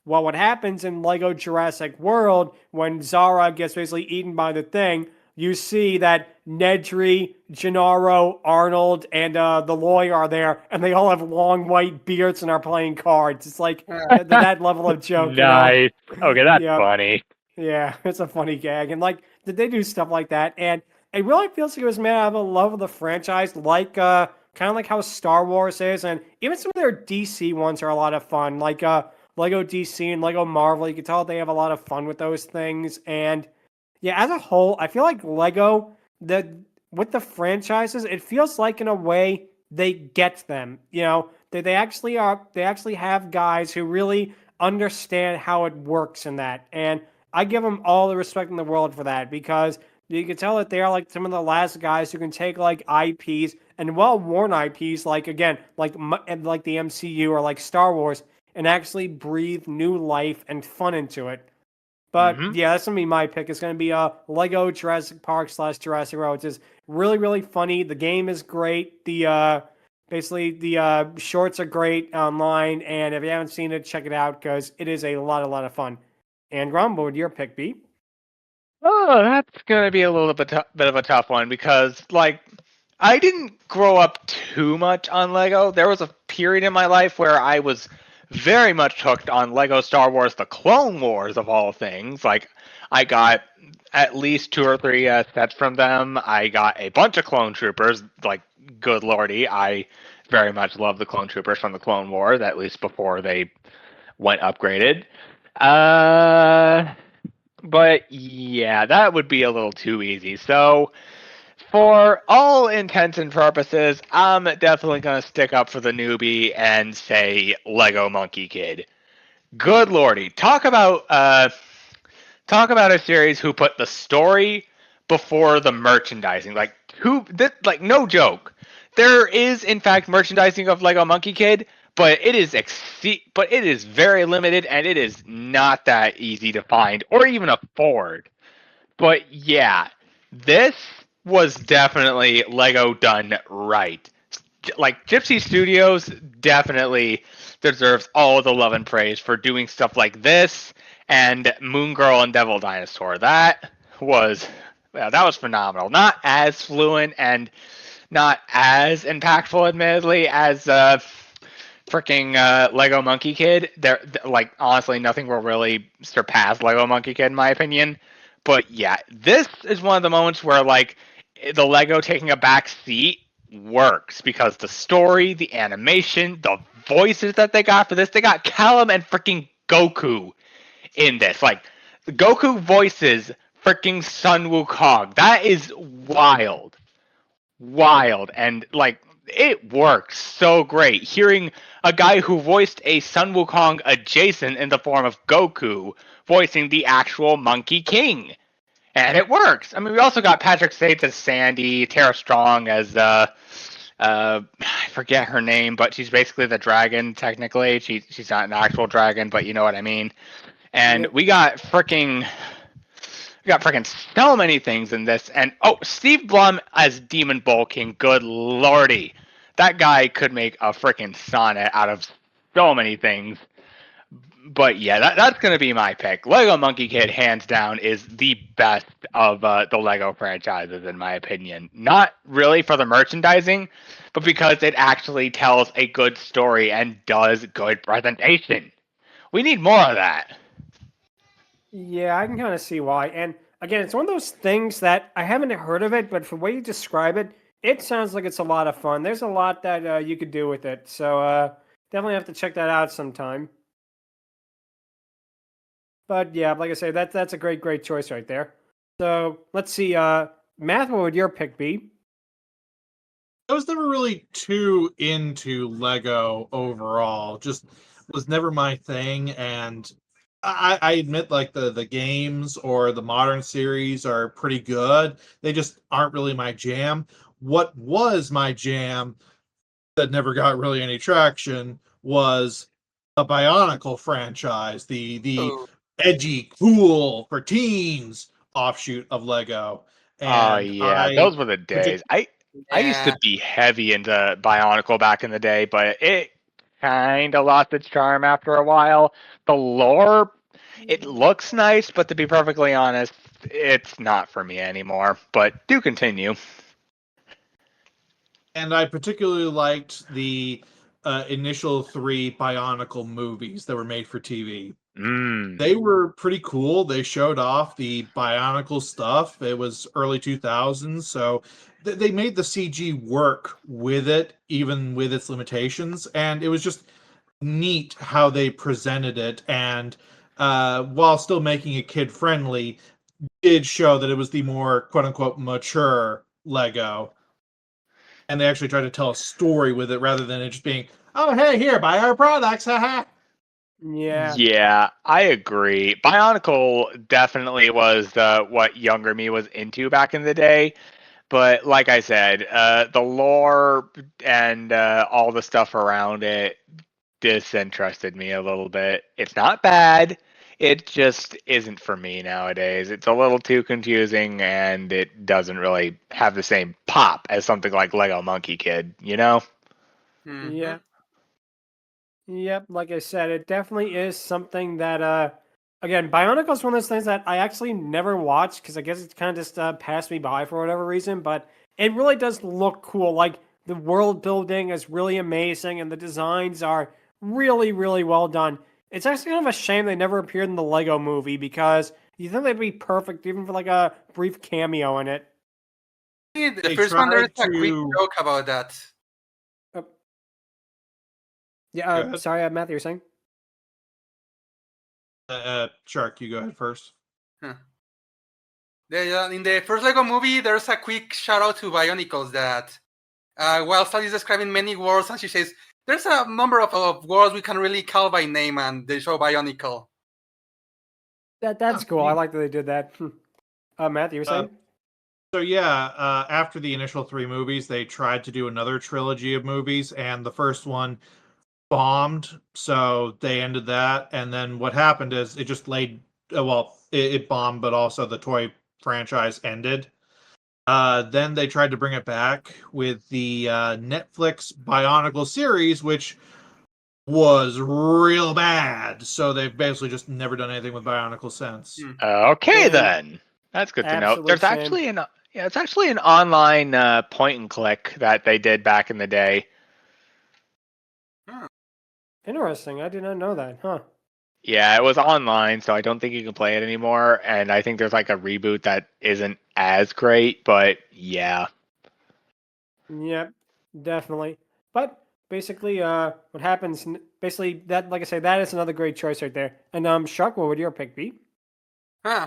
Well, what happens in Lego Jurassic World, when Zara gets basically eaten by the thing, you see that Nedry, Gennaro, Arnold, and the lawyer are there, and they all have long white beards and are playing cards. It's like that level of joke. Nice. Okay, that's Yep. funny. Yeah, it's a funny gag. And like, did they do stuff like that? And it really feels like it was made out of a love of the franchise, like kind of like how Star Wars is, and even some of their DC ones are a lot of fun, like Lego DC and Lego Marvel. You can tell they have a lot of fun with those things. And yeah, as a whole, I feel like Lego, with the franchises, it feels like in a way they get them. They actually have guys who really understand how it works in that. And I give them all the respect in the world for that, because you can tell that they are like some of the last guys who can take like IPs and well-worn IPs, like again, like the MCU or like Star Wars, and actually breathe new life and fun into it. But yeah, that's gonna be my pick. It's gonna be Lego Jurassic Park / Jurassic World, which is really, really funny. The game is great. The shorts are great online, and if you haven't seen it, check it out because it is a lot of fun. And Ron, what would your pick be? Oh, that's gonna be a little bit of a tough one because, like, I didn't grow up too much on Lego. There was a period in my life where I was very much hooked on Lego Star Wars: The Clone Wars, of all things. Like, I got at least 2 or 3 sets from them. I got a bunch of Clone Troopers. Like, good lordy, I very much love the Clone Troopers from the Clone Wars, at least before they went upgraded. But yeah, that would be a little too easy. So, for all intents and purposes, I'm definitely going to stick up for the newbie and say Lego Monkey Kid. Good lordy. Talk about a series who put the story before the merchandising. Like, no joke. There is, in fact, merchandising of Lego Monkey Kid, but it is very limited, and it is not that easy to find or even afford. But yeah, this was definitely Lego done right. Like, Gypsy Studios definitely deserves all the love and praise for doing stuff like this and Moon Girl and Devil Dinosaur. That was phenomenal. Not as fluent and not as impactful, admittedly, as freaking Lego Monkey Kid. Like, honestly, nothing will really surpass Lego Monkey Kid in my opinion. But yeah, this is one of the moments where, like, the Lego taking a back seat works because the story, the animation, the voices that they got for this, they got Callum and freaking Goku in this. Like, Goku voices freaking Sun Wukong. That is wild. And, like, it works so great. Hearing a guy who voiced a Sun Wukong adjacent in the form of Goku voicing the actual Monkey King. And it works. I mean, we also got Patrick States as Sandy, Tara Strong as I forget her name, but she's basically the dragon. Technically, she's not an actual dragon, but you know what I mean. And Yep. we got freaking so many things in this. And Steve Blum as Demon Bowl King, good lordy. That guy could make a freaking sonnet out of so many things. But yeah, that's going to be my pick. Lego Monkey Kid, hands down, is the best of the Lego franchises, in my opinion. Not really for the merchandising, but because it actually tells a good story and does good presentation. We need more of that. Yeah, I can kind of see why. And again, it's one of those things that I haven't heard of it, but from the way you describe it, it sounds like it's a lot of fun. There's a lot that you could do with it. So definitely have to check that out sometime. But yeah, like I say, that's a great choice right there. So let's see. Math, what would your pick be? I was never really too into Lego overall. Just was never my thing, and I admit like the games or the modern series are pretty good. They just aren't really my jam. What was my jam that never got really any traction was the Bionicle franchise, the Oh, edgy, cool for teens offshoot of Lego. Oh And yeah, I those were the partic- days. I used yeah. to be heavy into Bionicle back in the day, but it kind of lost its charm after a while. The lore, it looks nice, but to be perfectly honest, it's not for me anymore. But do continue. and I particularly liked the initial three Bionicle movies that were made for TV. Mm. They were pretty cool. They showed off the Bionicle stuff. It was early 2000s, so they made the CG work with it, even with its limitations. And it was just neat how they presented it. And while still making it kid friendly, did show that it was the more quote unquote mature Lego. And they actually tried to tell a story with it rather than it just being, oh, hey, here, buy our products. Haha. Yeah. Yeah, I agree. Bionicle definitely was what younger me was into back in the day. But like I said, the lore and all the stuff around it disinterested me a little bit. It's not bad. It just isn't for me nowadays. It's a little too confusing and it doesn't really have the same pop as something like Lego Monkey Kid, you know? Mhm. Yeah. Yep, like I said, it definitely is something that again, Bionicle's one of those things that I actually never watched because I guess it's kind of just passed me by for whatever reason, but it really does look cool. Like the world building is really amazing and the designs are really well done. It's actually kind of a shame they never appeared in the Lego movie because you think they'd be perfect even for like a brief cameo in it. The They first one, there is tried a quick to. joke about that. Uh, yeah, Go ahead. sorry, Matthew, you're saying? Shark, you go ahead first. Huh. In the first Lego movie, there's a quick shout out to Bionicles that while Sally is describing many words, and she says, there's a number of words we can really call by name, and they show Bionicle. That's Oh, cool. I neat. like that they did that. Matthew, you're saying? So yeah, after the initial three movies, they tried to do another trilogy of movies, and the first one bombed. So they ended that, and then what happened is it just laid. It bombed, but also the toy franchise ended. Then they tried to bring it back with the Netflix Bionicle series, which was real bad. So they've basically just never done anything with Bionicle since. Hmm. Okay Shame. then. That's good to know. Absolute There's shame. actually it's actually an online point and click that they did back in the day. Interesting. I did not know that. Huh. Yeah, it was online, so I don't think you can play it anymore. And I think there's like a reboot that isn't as great, but yeah. Yep. Definitely. But basically, what happens? Basically, that, like I say, that is another great choice right there. And Shark, what would your pick be? Huh.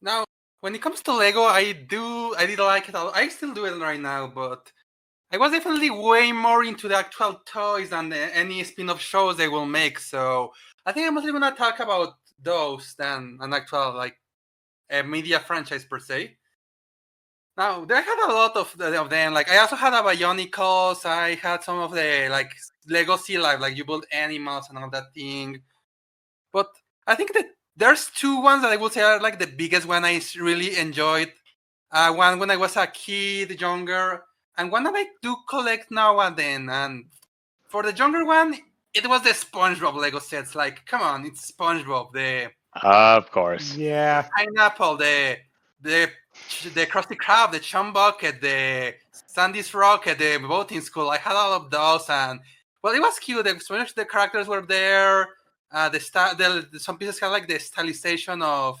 Now, when it comes to Lego, I did like it. I still do it right now, but I was definitely way more into the actual toys than any spin-off shows they will make. So I think I'm mostly gonna talk about those than an actual like a media franchise per se. Now there had a lot of them. Like I also had a Bionicles. I had some of the like Lego Sea Life, like you build animals and all that thing. But I think that there's two ones that I would say are like the biggest one I really enjoyed. One when I was a kid, younger, and one that I do collect now and then. And for the younger one, it was the SpongeBob Lego sets. Like, come on, it's SpongeBob. The Of course. Yeah. pineapple, the Krusty Krab, the Chum Bucket, the Sandy's Rocket, the boating school. I had all of those, and well, it was cute. The characters were there. Some pieces had like the stylization of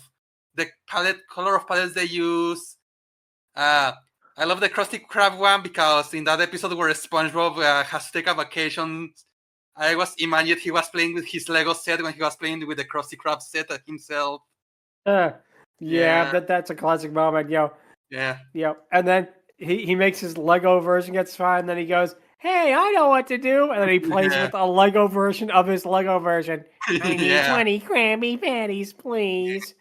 the color of palettes they use. I love the Krusty Krab one because in that episode where SpongeBob has to take a vacation, I was imagining he was playing with his Lego set when he was playing with the Krusty Krab set himself. Yeah, Yeah. that's a classic moment, yo. Yeah. And then he makes his Lego version, gets fine, and then he goes, "Hey, I know what to do," and then he plays Yeah. with a Lego version of his Lego version. I need Yeah. 20 Krabby Patties, please.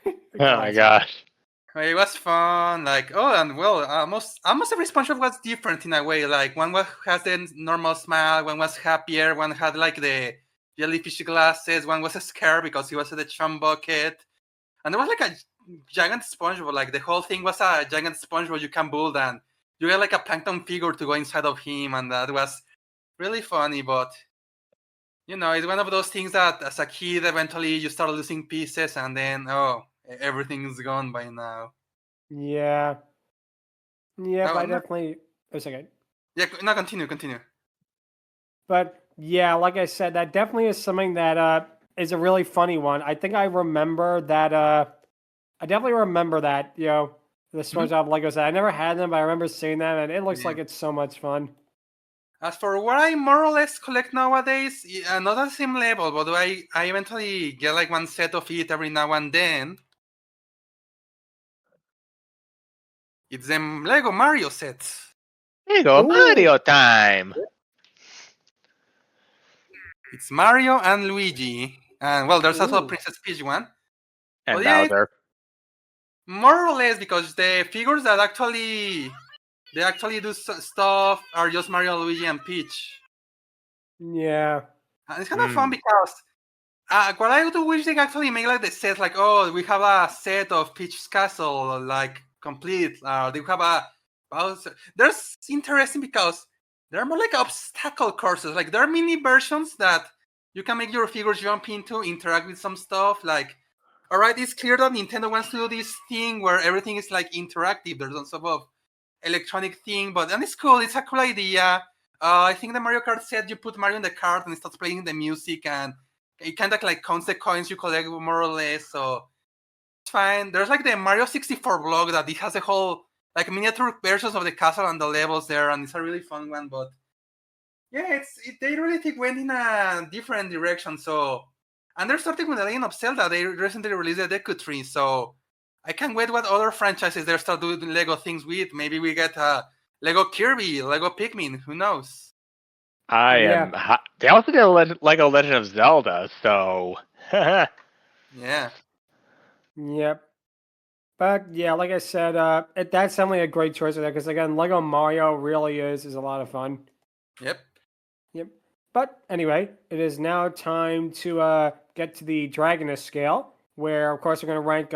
Oh my gosh. It was fun. Like, oh, and well, almost every SpongeBob was different in a way. Like, one has the normal smile, one was happier, one had like the jellyfish glasses, one was scared because he was at the chum bucket, and there was like a giant SpongeBob. Like, the whole thing was a giant SpongeBob you can build, and you get like a plankton figure to go inside of him, and that was really funny. But you know, it's one of those things that as a kid, eventually you start losing pieces, and then everything's gone by now. Yeah. Yeah, No, but I no. definitely... A second. Yeah, no, continue. But yeah, like I said, that definitely is something that is a really funny one. I think I remember that. I definitely remember that. You know, the SpongeBob Lego set. I never had them, but I remember seeing them, and it looks Yeah. like it's so much fun. As for what I more or less collect nowadays, not at the same level, but I eventually get like one set of it every now and then. It's the Lego Mario sets. There you go, Ooh. Mario time. It's Mario and Luigi. And well, there's also a Ooh. Princess Peach one. And Well, yeah, Bowser. more or less, because the figures that actually do stuff are just Mario, Luigi, and Peach. Yeah. And it's kind of fun because what I do wish they actually make like the set, like, oh, we have a set of Peach's Castle, like, complete. They have a Bowser. There's interesting because they're more like obstacle courses. Like, there are mini versions that you can make your figures jump into, interact with some stuff. Like, all right, it's clear that Nintendo wants to do this thing where everything is like interactive. There's some sort of electronic thing, and it's cool. It's a cool idea. I think the Mario Kart set, you put Mario in the cart and it starts playing the music, and it kind of like counts the coins you collect more or less. So it's fine. There's like the Mario 64 blog that it has a whole like miniature versions of the castle and the levels there, and it's a really fun one. But yeah, they really went in a different direction. So, and they're starting with the Legend of Zelda. They recently released the Deku Tree, so I can't wait what other franchises they start doing Lego things with. Maybe we get Lego Kirby, Lego Pikmin. Who knows? They also did a Lego Legend of Zelda, so. Yeah. Yep. But yeah, like I said, that's definitely a great choice there because again, Lego Mario really is a lot of fun. Yep. But anyway, it is now time to get to the Dragoness Scale, where of course we're going to rank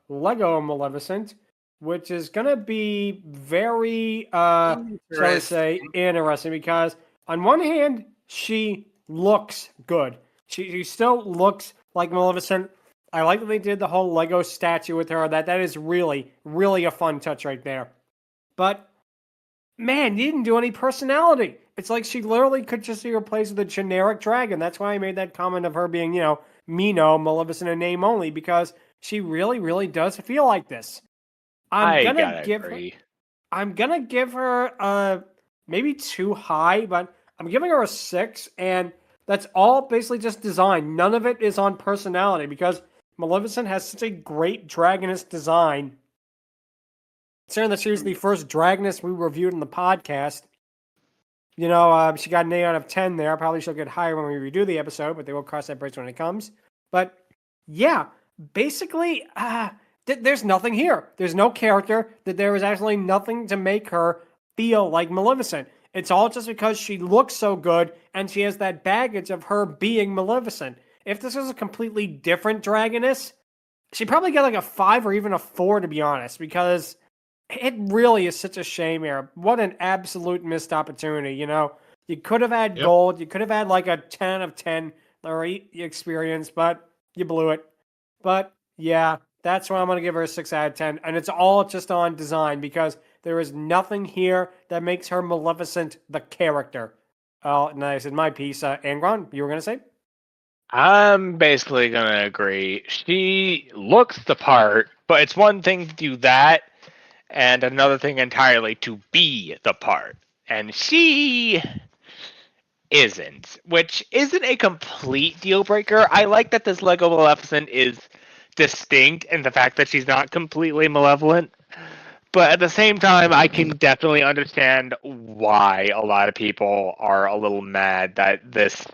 Lego Maleficent, which is going to be very, shall we say, interesting because on one hand, she looks good. She still looks like Maleficent. I like that they did the whole Lego statue with her. That is really, really a fun touch right there. But man, you didn't do any personality. It's like she literally could just be replaced with a generic dragon. That's why I made that comment of her being, Mino, Maleficent in name only, because she really, really does feel like this. I'm gonna give her maybe too high, but I'm giving her a 6, and that's all basically just design. None of it is on personality because Maleficent has such a great dragoness design. Considering that she was the first dragoness we reviewed in the podcast, she got an 8 out of 10 there. Probably she'll get higher when we redo the episode, but they will cross that bridge when it comes. But yeah, basically, there's nothing here. There's no character. That there is actually nothing to make her feel like Maleficent. It's all just because she looks so good and she has that baggage of her being Maleficent. if this was a completely different Dragoness, she'd probably get like a 5 or even a 4, to be honest, because it really is such a shame here. What an absolute missed opportunity, you know? You could have had gold, you could have had like a 10 of 10 or 8 experience, but you blew it. But yeah, that's why I'm going to give her a 6 out of 10. And it's all just on design because there is nothing here that makes her Maleficent the character. Oh, nice. In my piece, Angron, you were going to say? I'm basically gonna agree. She looks the part, but it's one thing to do that, and another thing entirely to be the part. And she isn't, which isn't a complete deal breaker. I like that this Lego Maleficent is distinct in the fact that she's not completely malevolent. But at the same time, I can definitely understand why a lot of people are a little mad that this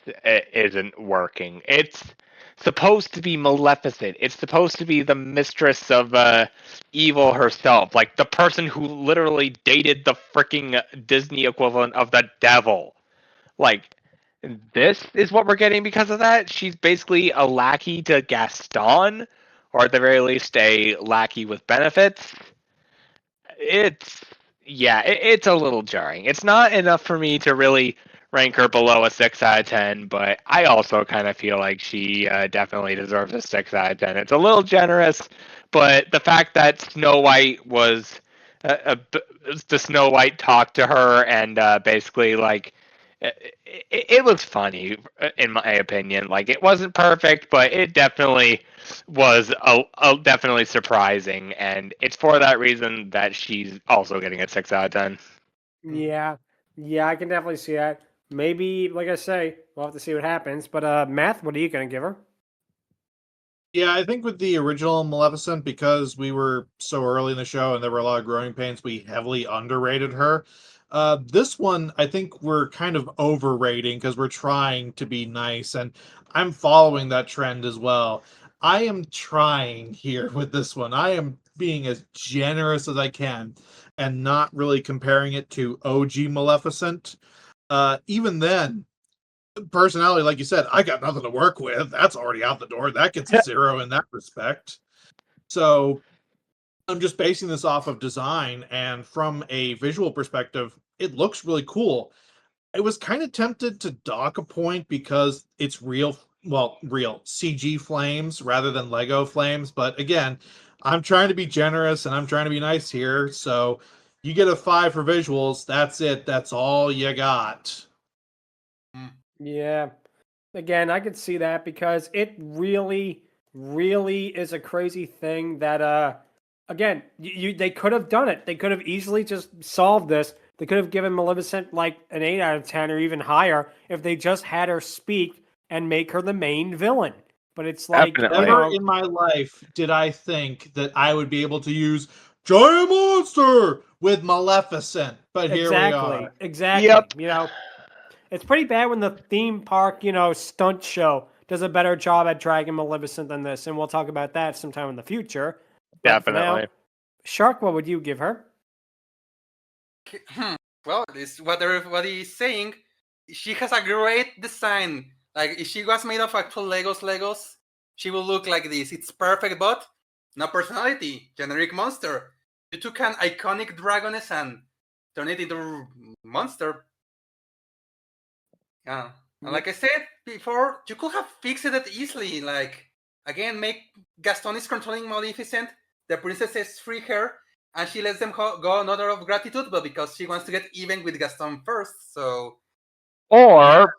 isn't working. It's supposed to be Maleficent. It's supposed to be the mistress of evil herself, like the person who literally dated the freaking Disney equivalent of the devil. Like, this is what we're getting because of that. She's basically a lackey to Gaston, or at the very least, a lackey with benefits. It's a little jarring. It's not enough for me to really rank her below a 6 out of 10, but I also kind of feel like she definitely deserves a 6 out of 10. It's a little generous, but the fact that Snow White was the Snow White talked to her and basically like it was funny in my opinion. Like, it wasn't perfect, but it definitely was definitely surprising, and it's for that reason that she's also getting a 6 out of 10. Yeah. Yeah, I can definitely see that. Maybe, like I say, we'll have to see what happens. But Math, what are you going to give her? Yeah, I think with the original Maleficent, because we were so early in the show and there were a lot of growing pains, we heavily underrated her. This one, I think we're kind of overrating because we're trying to be nice, and I'm following that trend as well. I am trying here with this one. I am being as generous as I can and not really comparing it to OG Maleficent. Even then, personality, like you said, I got nothing to work with. That's already out the door. That gets a 0 in that respect. So I'm just basing this off of design, and from a visual perspective, it looks really cool. I was kind of tempted to dock a point because it's real CG flames rather than Lego flames. But again, I'm trying to be generous and I'm trying to be nice here. So you get a 5 for visuals. That's it. That's all you got. Yeah. Again, I could see that because it really, really is a crazy thing that again, they could have done it. They could have easily just solved this. They could have given Maleficent like an 8 out of 10 or even higher if they just had her speak and make her the main villain. But it's like, Definitely. Never in my life did I think that I would be able to use Giant Monster with Maleficent. But here we are. Exactly. Yep. You know, it's pretty bad when the theme park, stunt show does a better job at dragging Maleficent than this, and we'll talk about that sometime in the future. But for now, Definitely. Shark, what would you give her? Well, this what he's saying. She has a great design. Like, if she was made of actual Legos, she will look like this. It's perfect, but no personality. Generic monster. You took an iconic dragoness and turned it into a monster. Yeah. And like I said before, you could have fixed it easily. Like, again, make Gaston is controlling Maleficent. The princesses free her, and she lets them go not out of gratitude, but because she wants to get even with Gaston first. So, Or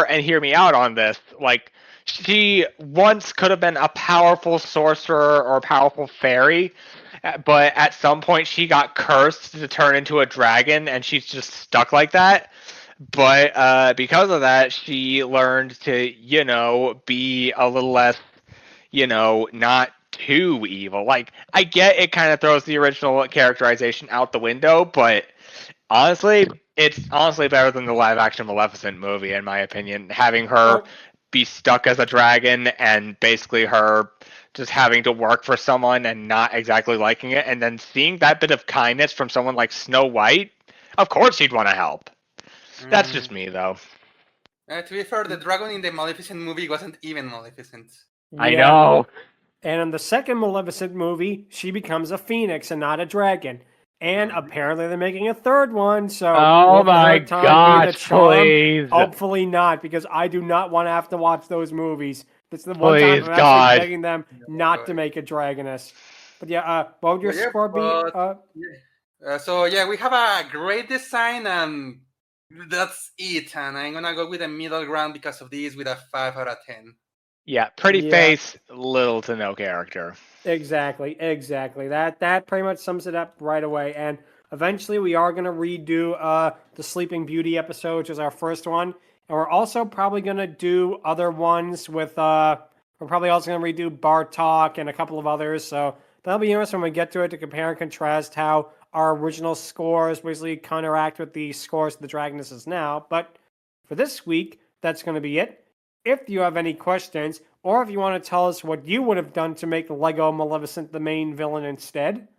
and hear me out on this, like, she once could have been a powerful sorcerer or a powerful fairy, but at some point she got cursed to turn into a dragon, and she's just stuck like that. But because of that, she learned to, be a little less, not too evil. Like, I get it kind of throws the original characterization out the window, but honestly, it's honestly better than the live action Maleficent movie, in my opinion. Having her be stuck as a dragon and basically her just having to work for someone and not exactly liking it, and then seeing that bit of kindness from someone like Snow White, of course she'd want to help. That's just me, though. To be fair, the dragon in the Maleficent movie wasn't even Maleficent. I Yeah. know. And in the second Maleficent movie, she becomes a phoenix and not a dragon. And apparently they're making a third one, so Oh will the my third time be the gosh, charm? please. Hopefully not, because I do not want to have to watch those movies. That's the one time Please, I'm God. actually begging them not to make a dragoness. But yeah, what would your Well, yeah, score be? So yeah, we have a great design, and that's it. And I'm gonna go with a middle ground because of this, with a 5 out of 10. Yeah, pretty Yeah. face, little to no character. Exactly. That pretty much sums it up right away. And eventually we are gonna redo the Sleeping Beauty episode, which is our first one. And we're also probably gonna do other ones with we're probably also gonna redo Bartok and a couple of others. So that'll be interesting when we get to it to compare and contrast how our original scores basically counteract with the scores of the Dragonesses now. But for this week, that's gonna be it. If you have any questions, or if you want to tell us what you would have done to make Lego Maleficent the main villain instead,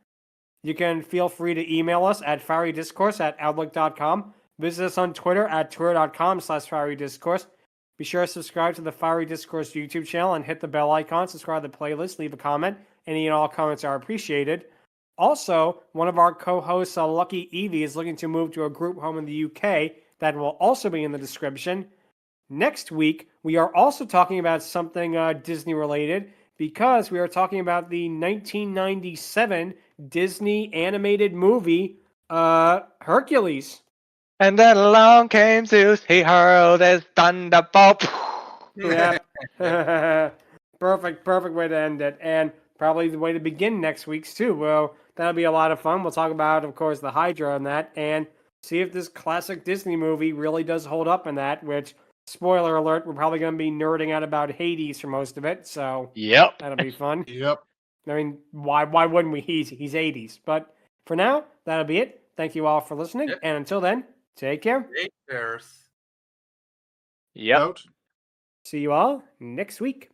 you can feel free to email us at fierydiscourse@outlook.com. Visit us on Twitter at twitter.com/fierydiscourse. Be sure to subscribe to the Fiery Discourse YouTube channel and hit the bell icon, subscribe to the playlist, leave a comment. Any and all comments are appreciated. Also, one of our co-hosts, Lucky Evie, is looking to move to a group home in the UK. That will also be in the description. Next week, we are also talking about something Disney related because we are talking about the 1997 Disney animated movie Hercules. And then along came Zeus, he hurled his thunderbolt. Yeah. Perfect way to end it. And probably the way to begin next week's too. Well, that'll be a lot of fun. We'll talk about, of course, the Hydra and that, and see if this classic Disney movie really does hold up in that, which, spoiler alert, we're probably going to be nerding out about Hades for most of it, so Yep. that'll be fun. Yep. I mean, why wouldn't we? He's 80s. But for now, that'll be it. Thank you all for listening, Yep. and until then, take care. Haters. Yep. Out. See you all next week.